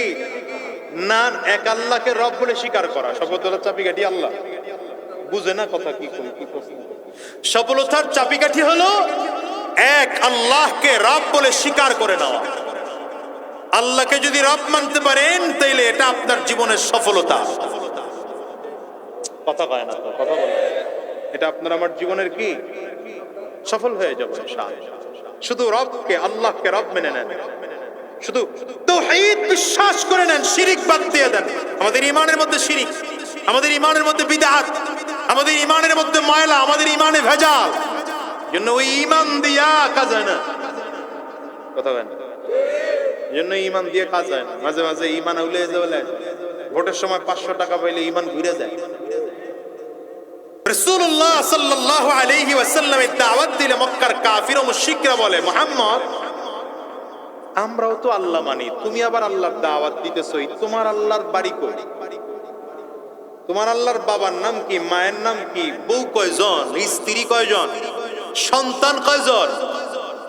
[SPEAKER 1] না, এক আল্লাহকে রব বলে স্বীকার করা। সফলতার চাবিকাঠি আল্লাহ। বুঝে না কথা কি কই, কি প্রশ্ন? সফলতার চাবিকাঠি হলো এক আল্লাহকে রব বলে স্বীকার করে নেওয়া। আল্লাহকে যদি রব মানতে পারেন তাইলে এটা আপনার জীবনের সফলতা। কথা কয় না, কথা বলে, এটা আপনার আমার জীবনের কি সফল হয়ে যাবে। শুধু রবকে, আল্লাহকে রব মেনে নেন, শুধু তাওহীদ বিশ্বাস করে নেন, শিরিক বাদ দিয়ে দেন। আমাদের ঈমানের মধ্যে শিরিক, আমাদের ঈমানের মধ্যে বিদআত, আমাদের ঈমানের মধ্যে ময়লা, আমাদের ঈমানে ভেজাল, জন্য ওই ঈমান দিয়া কাজ হয় না। কথা বলেন, জন্য ঈমান দিয়ে কাজ হয় না। মাঝে মাঝে ঈমান উলে যায়, ভোটের সময় 500 টাকা পাইলে ঈমান ঘুরে যায়। রাসূলুল্লাহ সাল্লাল্লাহু আলাইহি ওয়াসাল্লামের দাওয়াত দিলে মক্কার কাফির ও মুশরিকরা বলে, মুহাম্মদ আমরাও তো আল্লাহ মানি, তুমি আবার আল্লাহর দাওয়াত দিতেছো, তোমার আল্লাহর বাড়ি কই? তোমার আল্লাহর বাবার নাম কি, মায়ের নাম কি, বউ কয়জন, স্ত্রী কয়জন, সন্তান কয়জন?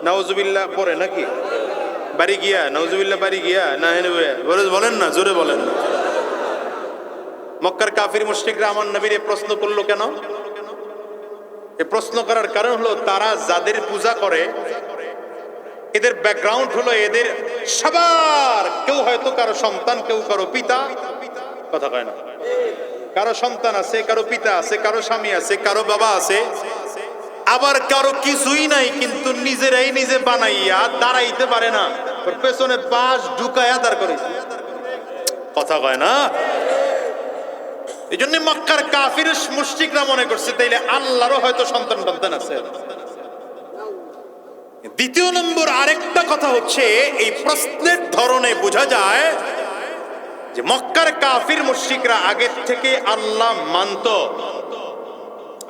[SPEAKER 1] নাউজুবিল্লাহ পড়ে নাকি? বাড়ি গিয়া নাউজুবিল্লাহ, বাড়ি গিয়া না বলেন না, জোরে বলেন না। মক্কার কাফির মুশরিকরা আমার নবীর প্রশ্ন করলো কেন? এই প্রশ্ন করার কারণ হলো তারা যাদের পূজা করে এদের ব্যাকগ্রাউন্ড হলো এদের সবার কেউ হয়তো কারো সন্তান, কেউ কারো পিতা। কথা কয় না? কারো সন্তান আছে, কারো পিতা আছে, কারো স্বামী আছে, কারো বাবা আছে, আবার কারো কিছুই নাই, কিন্তু নিজেরাই নিজে বানাইয়া দাঁড়াইতে পারে না, ওর পেছনে বাঁশ ঢুকায়া দাঁড় করেছে। কথা কয় না? এই জন্য মক্কার কাফির মুশরিকরা মনে করছে তাইলে আল্লাহরও হয়তো সন্তান সন্তান আছে। দ্বিতীয় নম্বর আরেকটা কথা হচ্ছে, এই প্রশ্নের ধরনে বোঝা যায় যে মক্কার কাফির মুশরিকরা আগের থেকে আল্লাহ মানত,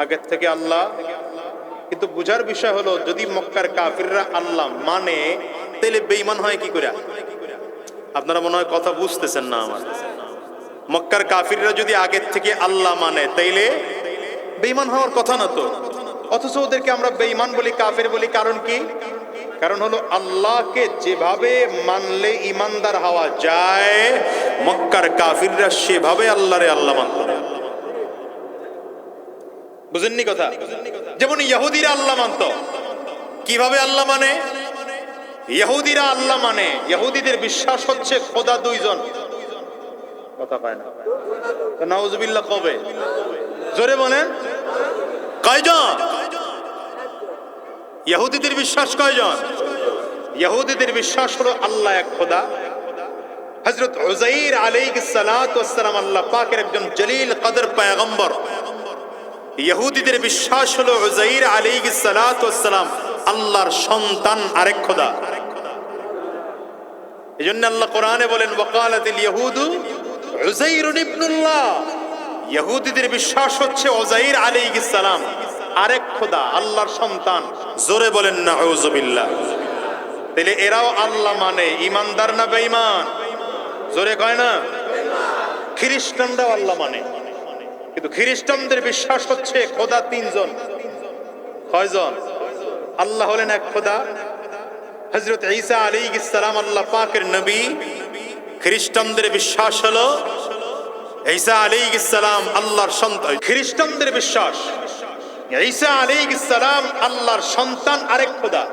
[SPEAKER 1] আগের থেকে আল্লাহ। কিন্তু বুঝার বিষয় হলো যদি মক্কার কাফিররা আল্লাহ মানে তাহলে বেঈমান হয় কি করে? আপনারা মনে হয় কথা বুঝতেছেন না আমার। মক্কার কাফিররা যদি আগের থেকে আল্লাহ মানে তাইলে বেঈমান হওয়ার কথা না তো, অথচ ওদেরকে আমরা বেঈমান বলি, কাফির বলি। কারণ কি? কারণ হলো আল্লাহকে যেভাবে মানলে ইমানদার হওয়া যায় মক্কার কাফিররা সেভাবে আল্লাহরে আল্লাহ মানত না। বুঝেননি কথা? যেমন ইহুদিরা আল্লাহ মানত। কিভাবে আল্লাহ মানে? ইহুদিরা আল্লাহ মানে, ইহুদিদের বিশ্বাস হচ্ছে খোদা দুইজন। কথা পায় না, নাউজুবিল্লাহ কবে? জোরে বলেন, কয়জন? ইহুদিদের বিশ্বাস কয়জন? ইহুদিদের বিশ্বাস হলো আল্লাহ এক খোদা। হযরত উযাইর আলাইহিস সালাতু ওয়াস সালাম আল্লাহ পাকের একজন জলিল কদর পয়গম্বর। ইহুদিদের বিশ্বাস হলো উযাইর আলাইহিস সালাতু ওয়াস সালাম আল্লাহর সন্তান, আরেক খোদা। এজন্য আল্লাহ কোরআনে বলেন, ওয়াকালাতিল ইয়াহুদু উযাইরুন ইবনুল্লাহ। ইহুদিদের বিশ্বাস হচ্ছে উযাইর আলাইহিস সালাম আরেক খোদা, আল্লাহর সন্তান। জোরে বলেন নাউজুবিল্লাহ। তাহলে এরাও আল্লাহ মানে, ইমানদার না বেঈমান? জোরে কয় না? খ্রিস্টানরাও আল্লাহ মানে, কিন্তু খ্রিস্টানদের বিশ্বাস হচ্ছে খোদা তিনজন। কয়জন? আল্লাহ হলেন এক খোদা। হযরত ঈসা আলাইহিস সালাম আল্লাহ পাকের নবী। খ্রিস্টানদের বিশ্বাস হলো ঈসা আলাইহিস সালাম আল্লাহর সন্তান। খ্রিস্টানদের বিশ্বাস ঈসা আলাইহিস সালাম আল্লাহর সন্তান, আরেক খোদা।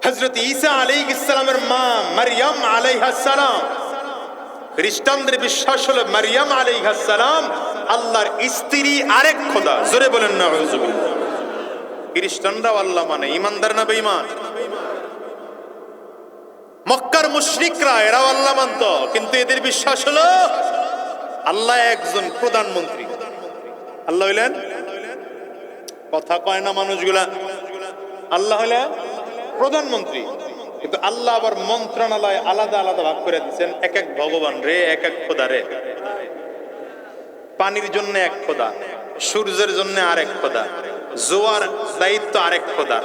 [SPEAKER 1] হযরত ঈসা আলাইহিস সালামের মা মারইয়াম আলাইহাস সালাম, খ্রিস্টানদের বিশ্বাস হলো মারইয়াম আলাইহাস সালাম আল্লাহর স্ত্রী, আরেক খোদা। জোরে বলেন নাউযুবিল্লাহ। খ্রিস্টানরাও আল্লাহ মানে, ঈমানদার না বেঈমান? মক্কার মুশরিকরা এরাও আল্লাহ মানত, কিন্তু এদের বিশ্বাস হলো আল্লাহ একজন প্রধানমন্ত্রী। আল্লাহ হইলেন, কথা কয় না মানুষগুলা, আল্লাহ হইলেন প্রধানমন্ত্রী। কিন্তু আল্লাহ আবার মন্ত্রণালয় আলাদা আলাদা ভাগ করে দিচ্ছেন, এক এক ভগবান রে, এক এক খোদা রে। পানির জন্য এক খোদা, সূর্যের জন্য আরেক খোদা, জোয়ার দায়িত্ব আরেক খোদা,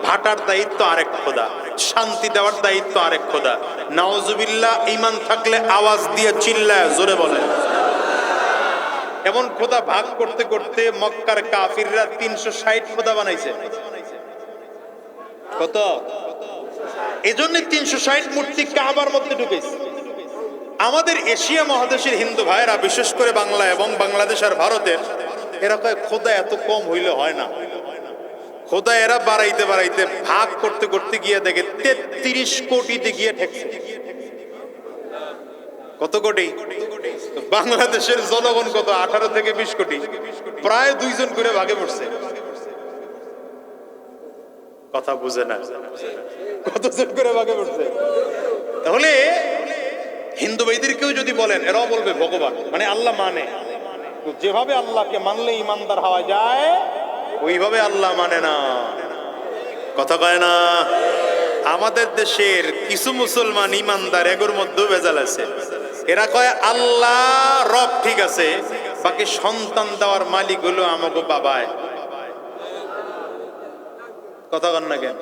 [SPEAKER 1] ভাটার দায়িত্ব আরেক খোদা, শান্তি দেওয়ার দায়িত্ব আরেক খোদা। নাউজুবিল্লাহ। ঈমান থাকলে আওয়াজ দিয়ে চিল্লায় জোরে বলে। এমন খোদা ভাগ করতে করতে মক্কার কাফিররা 360 খোদা বানাইছে। কত? এজন্য 360 মূর্তি কাবার মধ্যে ঢুকেছে। আমাদের এশিয়া মহাদেশের হিন্দু ভাইয়েরা, বিশেষ করে বাংলা এবং বাংলাদেশ আর ভারতের, এরা কয় খোদা এত কম হইলে হয় না। খোদা এরা বাড়াইতে বাড়াইতে ভাগ করতে করতে গিয়ে দেখে 33 কোটিতে গিয়ে ঠেকছে। কত কোটি? বাংলাদেশের জনগণ কত? 18 থেকে 20 কোটি, প্রায় 2 জন করে ভাগে পড়ছে। কথা বুঝে না? কতজন করে ভাগে পড়ছে? তাহলে হিন্দু ভাইদেরকেও যদি বলেন, এরাও বলবে ভগবান মানে আল্লাহ মানে। যেভাবে আল্লাহকে মানলে ইমানদার হওয়া যায়, ওইভাবে আল্লাহ মানে না। কথা কয় না? আমাদের দেশের কিছু মুসলমান ইমানদার, এগুলোর মধ্যেও ভেজাল আছে। এরা কয় আল্লাহ রব ঠিক আছে, বাকি সন্তান দেওয়ার মালিক হলো আমাকে বাবায়। কথা কন না কেন?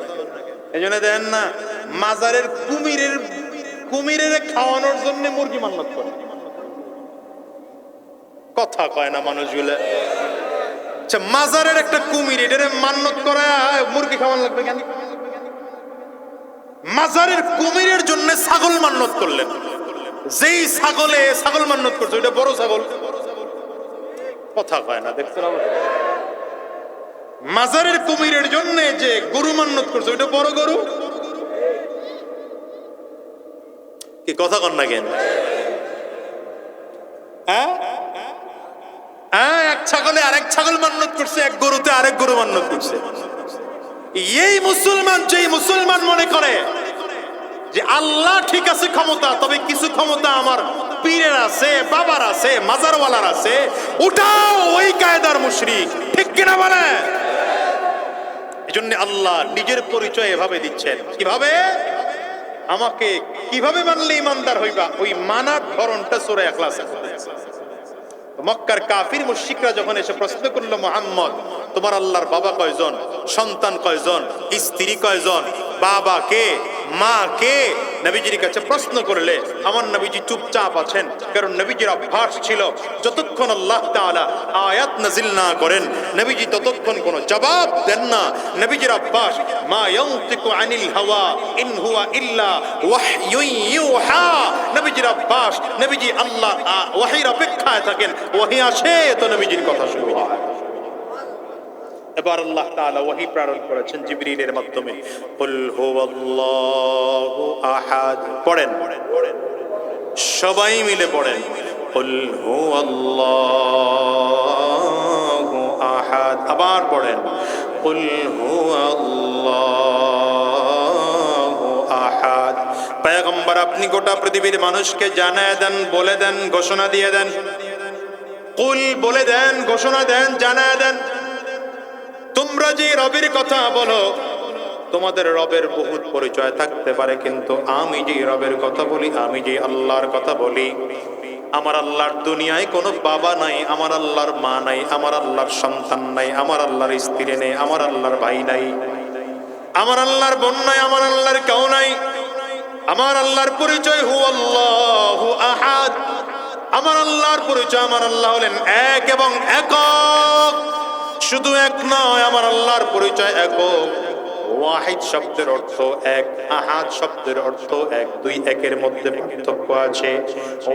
[SPEAKER 1] এই জন্য দেন না, মাজারের কুমিরের খাওয়ানোর জন্য মুরগি মান্নত করে। কথা কয় না মানুষগুলো। আচ্ছা, মাজারের একটা কুমির, এটারে মান্নত করা মুরগি খাওয়ানো লাগবে কেন? মাজারের কুমিরের জন্য ছাগল মান্নত করলেন। যেই ছাগল মান্নত করছে ওইটা বড় ছাগল। কথা কয় না, দেখছেন? মাজারের কুমিরের জন্য যে গরু মান্নত করছে ওইটা বড় গরু। কি কথা কন না কেন? এক ছাগলে আরেক ছাগল মান্নত করছে, এক গরুতে আরেক গরু মান্নত করছে। এই মুসলমান, যেই মুসলমান মনে করে যে আল্লাহ ঠিক আছে ক্ষমতা, তবে কিছু ক্ষমতা আমার পীরের আছে, বাবার আছে, মাজারওয়ালার আছে, ওটাও ওই কায়দার মুশরিক। ঠিক কিনা বলে? এজন্য আল্লাহ নিজের পরিচয় এভাবে দিচ্ছেন। কিভাবে? আমাকে কিভাবে মানলে ইমানদার হইবা, ওই মানার ধরনটা সূরা ইখলাসে বলেছে। মক্কার কাফির মুশরিকরা যখন এসে প্রশ্ন করলো, মুহাম্মদ তোমার আল্লাহর বাবা কয়জন, সন্তান কয়জন, স্ত্রী কয়জন, বাবা কে, মা কে, নবীজির কাছে প্রশ্ন করলে আমার নবীজি চুপচাপ আছেন। কারণ নবীজির অভ্যাস ছিল যতক্ষণ আল্লাহ তাআলা আয়াত নাজিল না করেন নবীজি ততক্ষণ কোনো জবাব দেন না। নবীজির অভ্যাস, মা ইয়ানতিকু আনিল হাওয়া ইন হুয়া ইল্লা ওয়াহয়ুন ইউহা। নবীজির অভ্যাস, নবীজি আল্লাহ ওয়াহির অপেক্ষায় থাকেন, ওয়াহি আসে তো নবীজির কথা শুনতে হয়। এবার আল্লাহ তাআলা ওয়াহি প্রেরণ করেছেন জিবরিলের মাধ্যমে। কুল হুয়াল্লাহু আহাদ। পড়েন, সবাই মিলে পড়েন। কুল হুয়াল্লাহু আহাদ। আবার পড়েন, কুল হুয়াল্লাহু আহাদ। পয়গম্বর আপনি গোটা পৃথিবীর মানুষকে জানায় দেন, বলে দেন, ঘোষণা দিয়ে দেন। কুল বলে দেন, ঘোষণা দেন, জানায় দেন, তোমরা যে রবের কথা বলো, তোমাদের রবের বহুত পরিচয় থাকতে পারে, কিন্তু আমি যে রবের কথা বলি, আমি যে আল্লাহর কথা বলি, আমার আল্লাহর দুনিয়ায় কোনো বাবা নাই, আমার আল্লাহর মা নাই, আমার আল্লাহর সন্তান নাই, আমার আল্লাহর স্ত্রী নেই, আমার আল্লাহর ভাই নাই, আমার আল্লাহর বোন নাই, আমার আল্লাহর কেউ নাই। আমার আল্লাহর পরিচয় হুয়াল্লাহু আহাদ। আমার আল্লাহর পরিচয়, আমার আল্লাহ হলেন এক এবং একক। শুধু এক নয়, আমার আল্লাহর পরিচয় একক। ওয়াহিদ শব্দের অর্থ এক, আহাদ শব্দের অর্থ এক, দুই একের মধ্যে পার্থক্য আছে।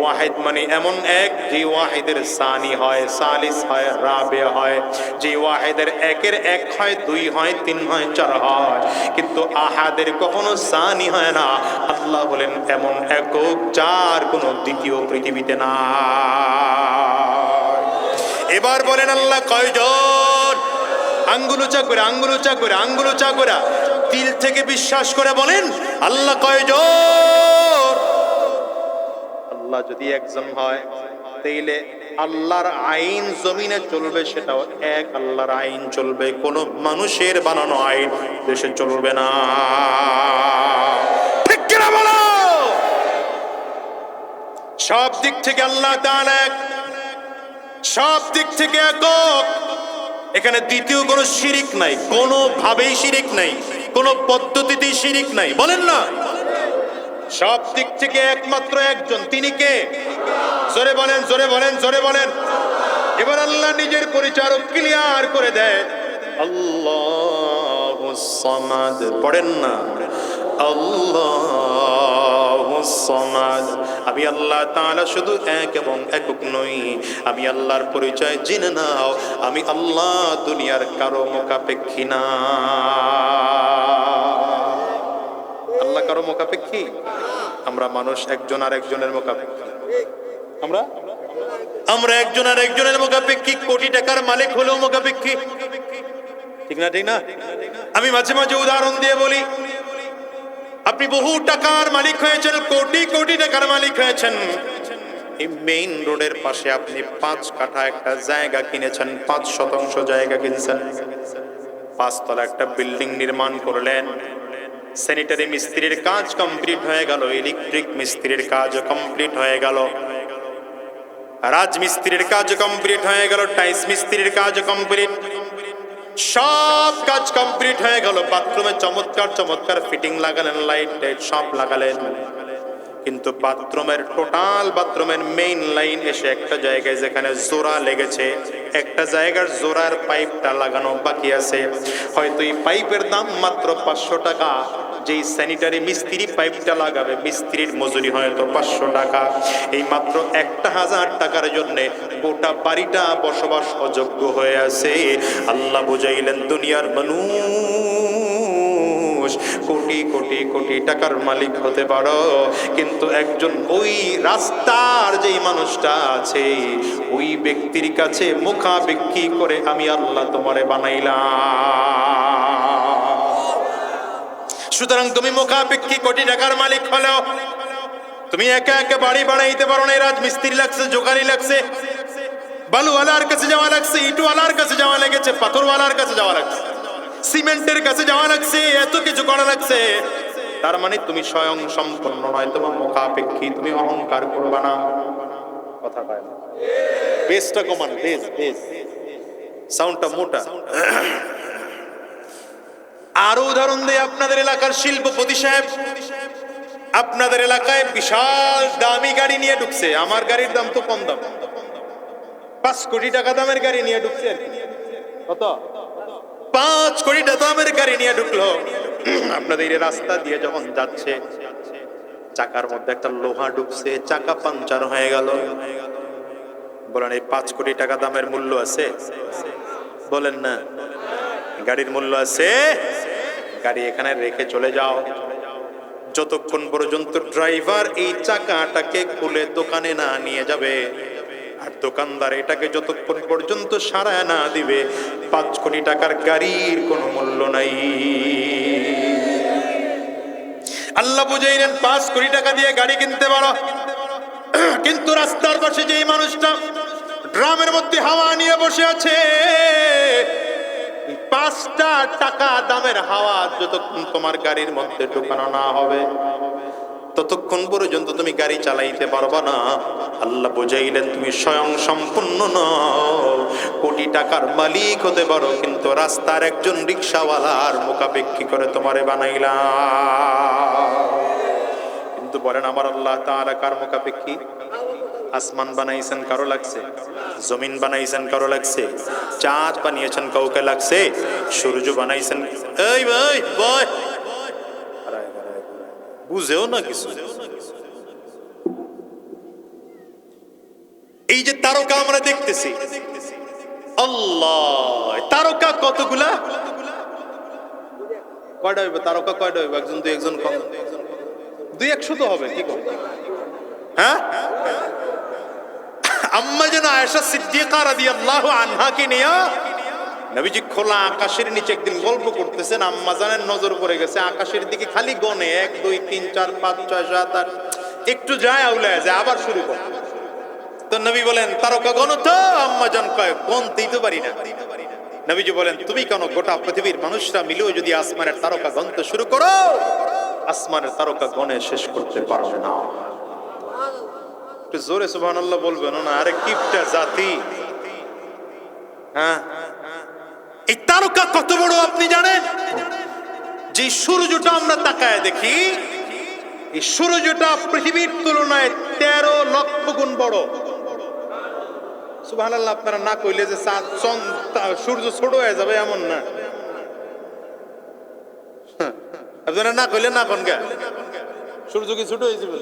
[SPEAKER 1] ওয়াহিদ মানে এমন এক যে ওয়াহিদের সানি হয়, সালিস হয়, রাবে হয়, যে ওয়াহিদের একের এক হয়, দুই হয়, তিন হয়, চার হয়, কিন্তু আহাদের কখনো সানি হয় না। আল্লাহ বলেন এমন একক যার কোনো দ্বিতীয় পৃথিবীতে না। এবার বলেন আল্লাহ কয়জন? আঙ্গুল উঁচা করে, আঙ্গুল উঁচা করে, আঙ্গুল উঁচা করে দিল থেকে বিশ্বাস করে বলেন আল্লাহ কয়জন? আল্লাহ যদি একজন হয় তাইলে আল্লাহর আইন জমিনে চলবে, সেটাও এক আল্লাহর আইন চলবে, কোন মানুষের বানানো আইন দেশে চলবে না। ঠিক কিনা বলো? সব দিক থেকে আল্লাহ তাআলা এক, সব দিক থেকে একক। এখানে দ্বিতীয় কোনো শিরিক নাই, কোনো ভাবেই শিরিক নাই, কোনো পদ্ধতিতেই শিরিক নাই। বলেন না, সব দিক থেকে একমাত্র একজন, তিনি কে? জোরে বলেন, জোরে বলেন, জোরে বলেন। এবার আল্লাহ নিজের পরিচয় ক্লিয়ার করে দেয়, আল্লাহুস সামাদ। পড়েন না, আল্লাহুস সামাদ। আমি আল্লাহ তাআলা শুধু এক এবং একক নই, আমি আল্লাহর পরিচয় জেনে নাও, আমি আল্লাহ দুনিয়ার কারো মুখাপেক্ষী না। আল্লাহ কারো মুখাপেক্ষী? আমরা মানুষ একজন আর একজনের মুখাপেক্ষী। আমরা একজন আর একজনের মুখাপেক্ষী, কোটি টাকার মালিক হলেও মুখাপেক্ষী। ঠিক না? ঠিক না? আমি মাঝে মাঝে উদাহরণ দিয়ে বলি, আপনি বহু টাকার মালিক হয়েছেন, কোটি কোটি টাকার মালিক হয়েছেন, এই মেইন রোডের পাশে আপনি 5 কাঠা একটা জায়গা কিনেছেন, 5% জায়গা কিনেছেন, 5 তলা একটা বিল্ডিং নির্মাণ করলেন। স্যানিটারি মিস্ত্রির কাজ কমপ্লিট হয়ে গেল, ইলেকট্রিক মিস্ত্রির কাজ কমপ্লিট হয়ে গেল, রাজমিস্ত্রির কাজ কমপ্লিট হয়ে গেল, টাইলস মিস্ত্রির কাজ কমপ্লিট, সব কাজ কমপ্লিট হয়ে গেল। বাথরুমে চমৎকার চমৎকার ফিটিং লাগালেন, লাইট টাইট সব লাগালেন, কিন্তু বাথরুমের মেইন লাইন এসে একটা জায়গায় যেখানে জোড়া লেগেছে, একটা জায়গার জোড়ার পাইপটা লাগানো বাকি আছে। হয়তো এই পাইপের দাম মাত্র 500 টাকা, যেই স্যানিটারি মিস্ত্রি পাইপটা লাগাবে মিস্ত্রির মজুরি হয়তো 500 টাকা। এই মাত্র 1000 টাকার জন্য গোটা বাড়িটা বসবাস অযোগ্য হয়ে আছে। আল্লাহ বুঝাইলেন, দুনিয়ার মানুষ কোটি কোটি কোটি টাকার মালিক হতে পারো, কিন্তু একজন ওই রাস্তার যেই মানুষটা আছে, ওই ব্যক্তির কাছে মুখাপেক্ষী করে আমি আল্লাহ তোমারে বানাইলাম। সুতরাং তুমি মুখাপেক্ষী কোটি টাকার মালিক হলেও তুমি একা একা বাড়ি বানাইতে পারো না। রাজমিস্ত্রি লাগছে, জোগাড়ি লাগছে, বালুওয়ালার কাছে যাওয়া লাগছে, ইটওয়ালার কাছে যাওয়া লেগেছে, পাথরওয়ালার কাছে যাওয়া লাগছে, সিমেন্টের কাছে যাওয়া লাগছে, এত কিছু করা লাগছে। তার মানে তুমি স্বয়ং সম্পন্ন নয়, তোমার মুখাপেক্ষী, তুমি অহংকার করবা না। কথা পায় না, বেসটা কমান, বেস বেস সাউন্ডটা মোটা। আরো উদাহরণ দেয়, আপনাদের এলাকার শিল্পপতি সাহেব আপনাদের এলাকায় বিশাল দামি গাড়ি নিয়ে ঢুকছে। আমার গাড়ির দাম তো কম দাম, 5 কোটি টাকা দামের গাড়ি নিয়ে ঢুকছে। কত? 5 কোটি টাকা দামের গাড়ি নিয়ে ঢুকলো। আপনাদের এই রাস্তা দিয়ে যখন যাচ্ছে, চাকার মধ্যে একটা লোহা ঢুকছে, চাকা পাংচার হয়ে গেল। বলেন এই 5 কোটি টাকা দামের মূল্য আছে? বলেন না, গাড়ির মূল্য আছে? গাড়ি এখানে রেখে চলে যাও, যতক্ষণ পর্যন্ত ড্রাইভার এই চাকাটাকে খুলে দোকানে না নিয়ে যাবে, আর দোকানদার এটাকে যতক্ষণ পর্যন্ত সারায় না দিবে, 5 কোটি টাকার গাড়ির কোনো মূল্য নাই। আল্লাহ বুঝাইলেন 5 কোটি টাকা দিয়ে গাড়ি কিনতে পারো, কিন্তু রাস্তার পাশে যেই মানুষটা ড্রামের মধ্যে হাওয়া নিয়ে বসে আছে, 5টা টাকা দামের হাওয়া যতক্ষণ তোমার গাড়ির মধ্যে ঢোকানো না হবে, ততক্ষণ পর্যন্ত তুমি গাড়ি চালাইতে পারবা না। আল্লাহ বুঝাইলেন তুমি স্বয়ং সম্পূর্ণ নও, কোটি টাকার মালিক হতে পারো, কিন্তু রাস্তার একজন রিক্সাওয়ালার মুখাপেক্ষী করে তোমারে বানাইলাম। কিন্তু বলেন আমার আল্লাহ তাআলা কার মুখাপেক্ষী? আসমান বানাইছেন, কারো লাগছে? জমিন বানাইছেন কারো লাগছে? চাঁদ বানিয়েছেন কাউকে লাগছে? সূর্য বানাইছেন? এই ভাই ভাই বুঝেও না কিছু। এই যে তারকা আমরা দেখতেছি, আল্লাহ, তারকা কতগুলা? কয়টা হইবে তারকা? কয়টা হইবে? একজন দুই একজন কম, 200 তো হবে কি কম? হ্যাঁ, আম্মা যেন আয়েশা সিদ্দিকা রাদিয়াল্লাহু আনহাকে নিয়ে নবীজি খোলা আকাশের নিচে একদিন গল্প করতেছেন। আম্মা জানের নজর পড়ে গেছে আকাশের দিকে, খালি গনে 1 2 3 4 5 6 7 8, একটু যায় আউলায় যায় আবার শুরু করে। তো নবী বলেন তারকা গণ তো? আম্মা জান কয় গনতেই তো পারি না। নবীজি বলেন তুমি কেন গোটা পৃথিবীর মানুষরা মিলেও যদি আসমানের তারকা গণতে শুরু করো, আসমানের তারকা গণে শেষ করতে পারবে না। একটু জোরে সুবহানাল্লাহ বলবেন না? আরে কিপটা জাতি। হ্যাঁ, এই তারকা কত বড় আপনি জানেন? যে সূর্যটা আমরা তাকায় দেখি, এই সূর্যটা পৃথিবীর তুলনায় 13 লক্ষ গুণ বড়। সুবহানাল্লাহ। আপনারা না কইলে যে সূর্য ছোট হয়ে যাবে এমন না। আপনারা না কইলে না কোন গা, সূর্য কি ছোট হয়ে যাবে?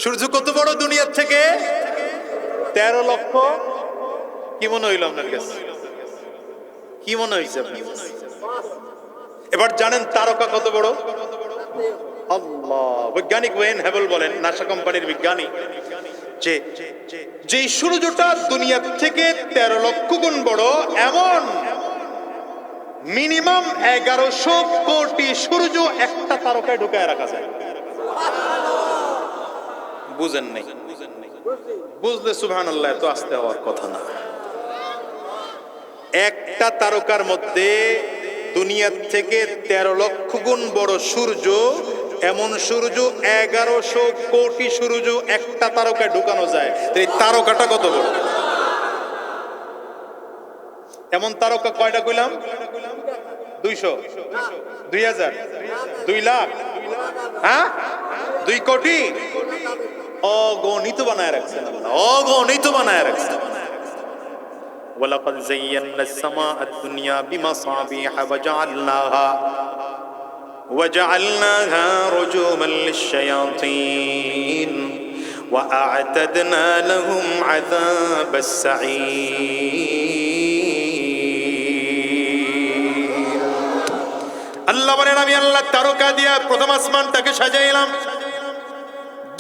[SPEAKER 1] সূর্য কত বড় দুনিয়ার থেকে? 13 লক্ষ। কি মনে হইল আপনার কাছে? কি মনে হইছে আপনার? এবার জানেন তারকা কত বড়? আল্লাহ। বৈজ্ঞানিক ওয়েন হ্যাবল বলেন, নাসা কোম্পানির বিজ্ঞানী, যে সূর্যটা দুনিয়ার থেকে 13 লক্ষ গুণ বড়, এমন মিনিমাম 1100 কোটি সূর্য একটা তারকায় ঢুকায় রাখা যায়। বুঝেন নাই? বুঝলে সুবহানাল্লাহ এত আস্তে হওয়ার কথা না। একটা তারকার মধ্যে দুনিয়ার থেকে 13 লক্ষ গুণ বড় সূর্য, এমন সূর্য 1100 কোটি সূর্য একটা তারকায় ঢুকানো যায়। এই তারকাটা কত বড়? এমন তারকা কয়টা কইলাম? 200, 2000, 2 লাখ, হ্যাঁ 2 কোটি। অগণিত বানায় রাখছেন আল্লাহ, অগণিত বানায় রাখছেন। ওয়ালাকাদ যায়্যানা আস-সামাআ আদ-দুনিয়া বিমাসাবিহা وجعلناها رجوما للشياطين وأعتدنا لهم عذاب السعير। আল্লাহ বলেন আমি আল্লাহ তারকা দিয়া প্রথম আসমানটাকে সাজাইলাম,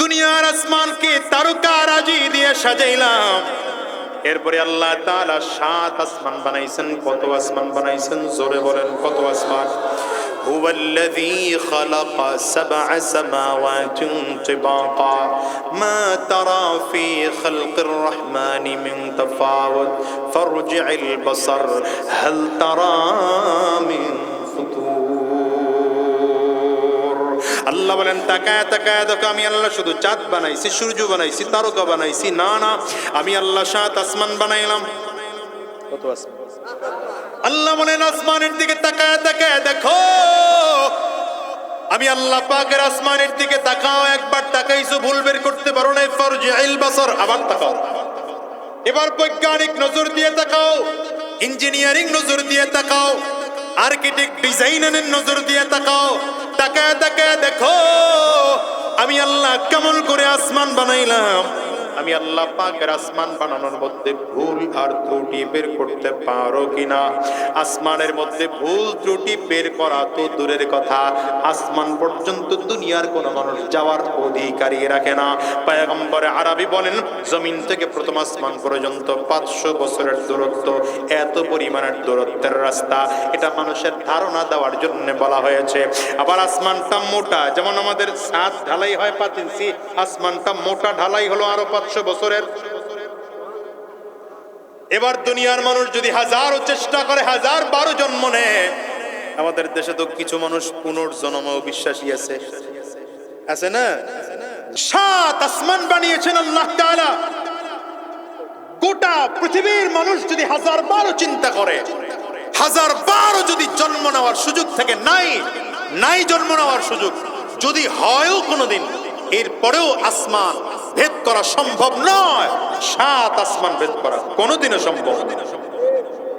[SPEAKER 1] দুনিয়ার আসমানকে তারকা রাজি দিয়ে সাজাইলাম। এরপরে আল্লাহ তাআলা 7 আসমান বানাইছেন। কত আসমান বানাইছেন? জোরে বলেন কত আসমান? هو الذي خلق 7 سماوات طباقا ما ترى في خلق الرحمن من تفاوت فارجع البصر هل ترى من فطور। আল্লাহ বলেন তাকায় তাকায় দেখো আমি আল্লাহ শুধু চাঁদ বানাইছি, সূর্য বানাইছি, তারকা বানাইছি না, না, আমি আল্লাহ 7 আসমান বানাইলাম। কত আসমান? আল্লাহ বলেন আসমানের দিকে তাকায় তাকায় দেখো, আমি আল্লাহ পাকের আসমানের দিকে তাকাও। একবার তাকাইছো, ভুল বের করতে পারো না, ফারজিল বাসার, আবার তাকাও। এবার বৈজ্ঞানিক নজর দিয়ে তাকাও, ইঞ্জিনিয়ারিং নজর দিয়ে তাকাও, আর্কিটেক্ট ডিজাইনারের নজর দিয়ে তাকাও। তাকায় তাকায় দেখো আমি আল্লাহ কেমন করে আসমান বানাইলাম। আমি আল্লাহ পাকের আসমান বানানোর মধ্যে ভুল আর ত্রুটি বের করতে পারো কিনা? আসমানের মধ্যে ভুল ত্রুটি বের করা তো দূরের কথা, আসমান পর্যন্ত দুনিয়ার কোনো মানুষ যাওয়ার অধিকারী রাখে না। পয়গম্বর আরবি বলেন জমিন থেকে প্রথম আসমান পর্যন্ত 500 বছরের দূরত্ব। এত পরিমাণের দূরত্বের রাস্তা, এটা মানুষের ধারণা দেওয়ার জন্য বলা হয়েছে। আবার আসমানটা মোটা, যেমন আমাদের ছাদ ঢালাই হয় 5 ইঞ্চি, আসমানটা মোটা ঢালাই হলো আরো 500 বছরের। এবার দুনিয়ার মানুষ যদি হাজারো চেষ্টা করে, 1012 জন্ম নেয়। আমাদের দেশে তো কিছু মানুষ পুনর্জন্মেও বিশ্বাসী আছে, আছে না? 7 আসমান বানিয়েছেন আল্লাহ তাআলা। গোটা পৃথিবীর মানুষ যদি 1012 চিন্তা করে, 1012 যদি জন্ম নেওয়ার সুযোগ থাকে, নাই জন্ম নেওয়ার সুযোগ যদি হয়ও কোনোদিন, এরপরেও আসমান ভেদ করা সম্ভব নয়, 7 আসমান ভেদ করা কোনোদিনও সম্ভব না।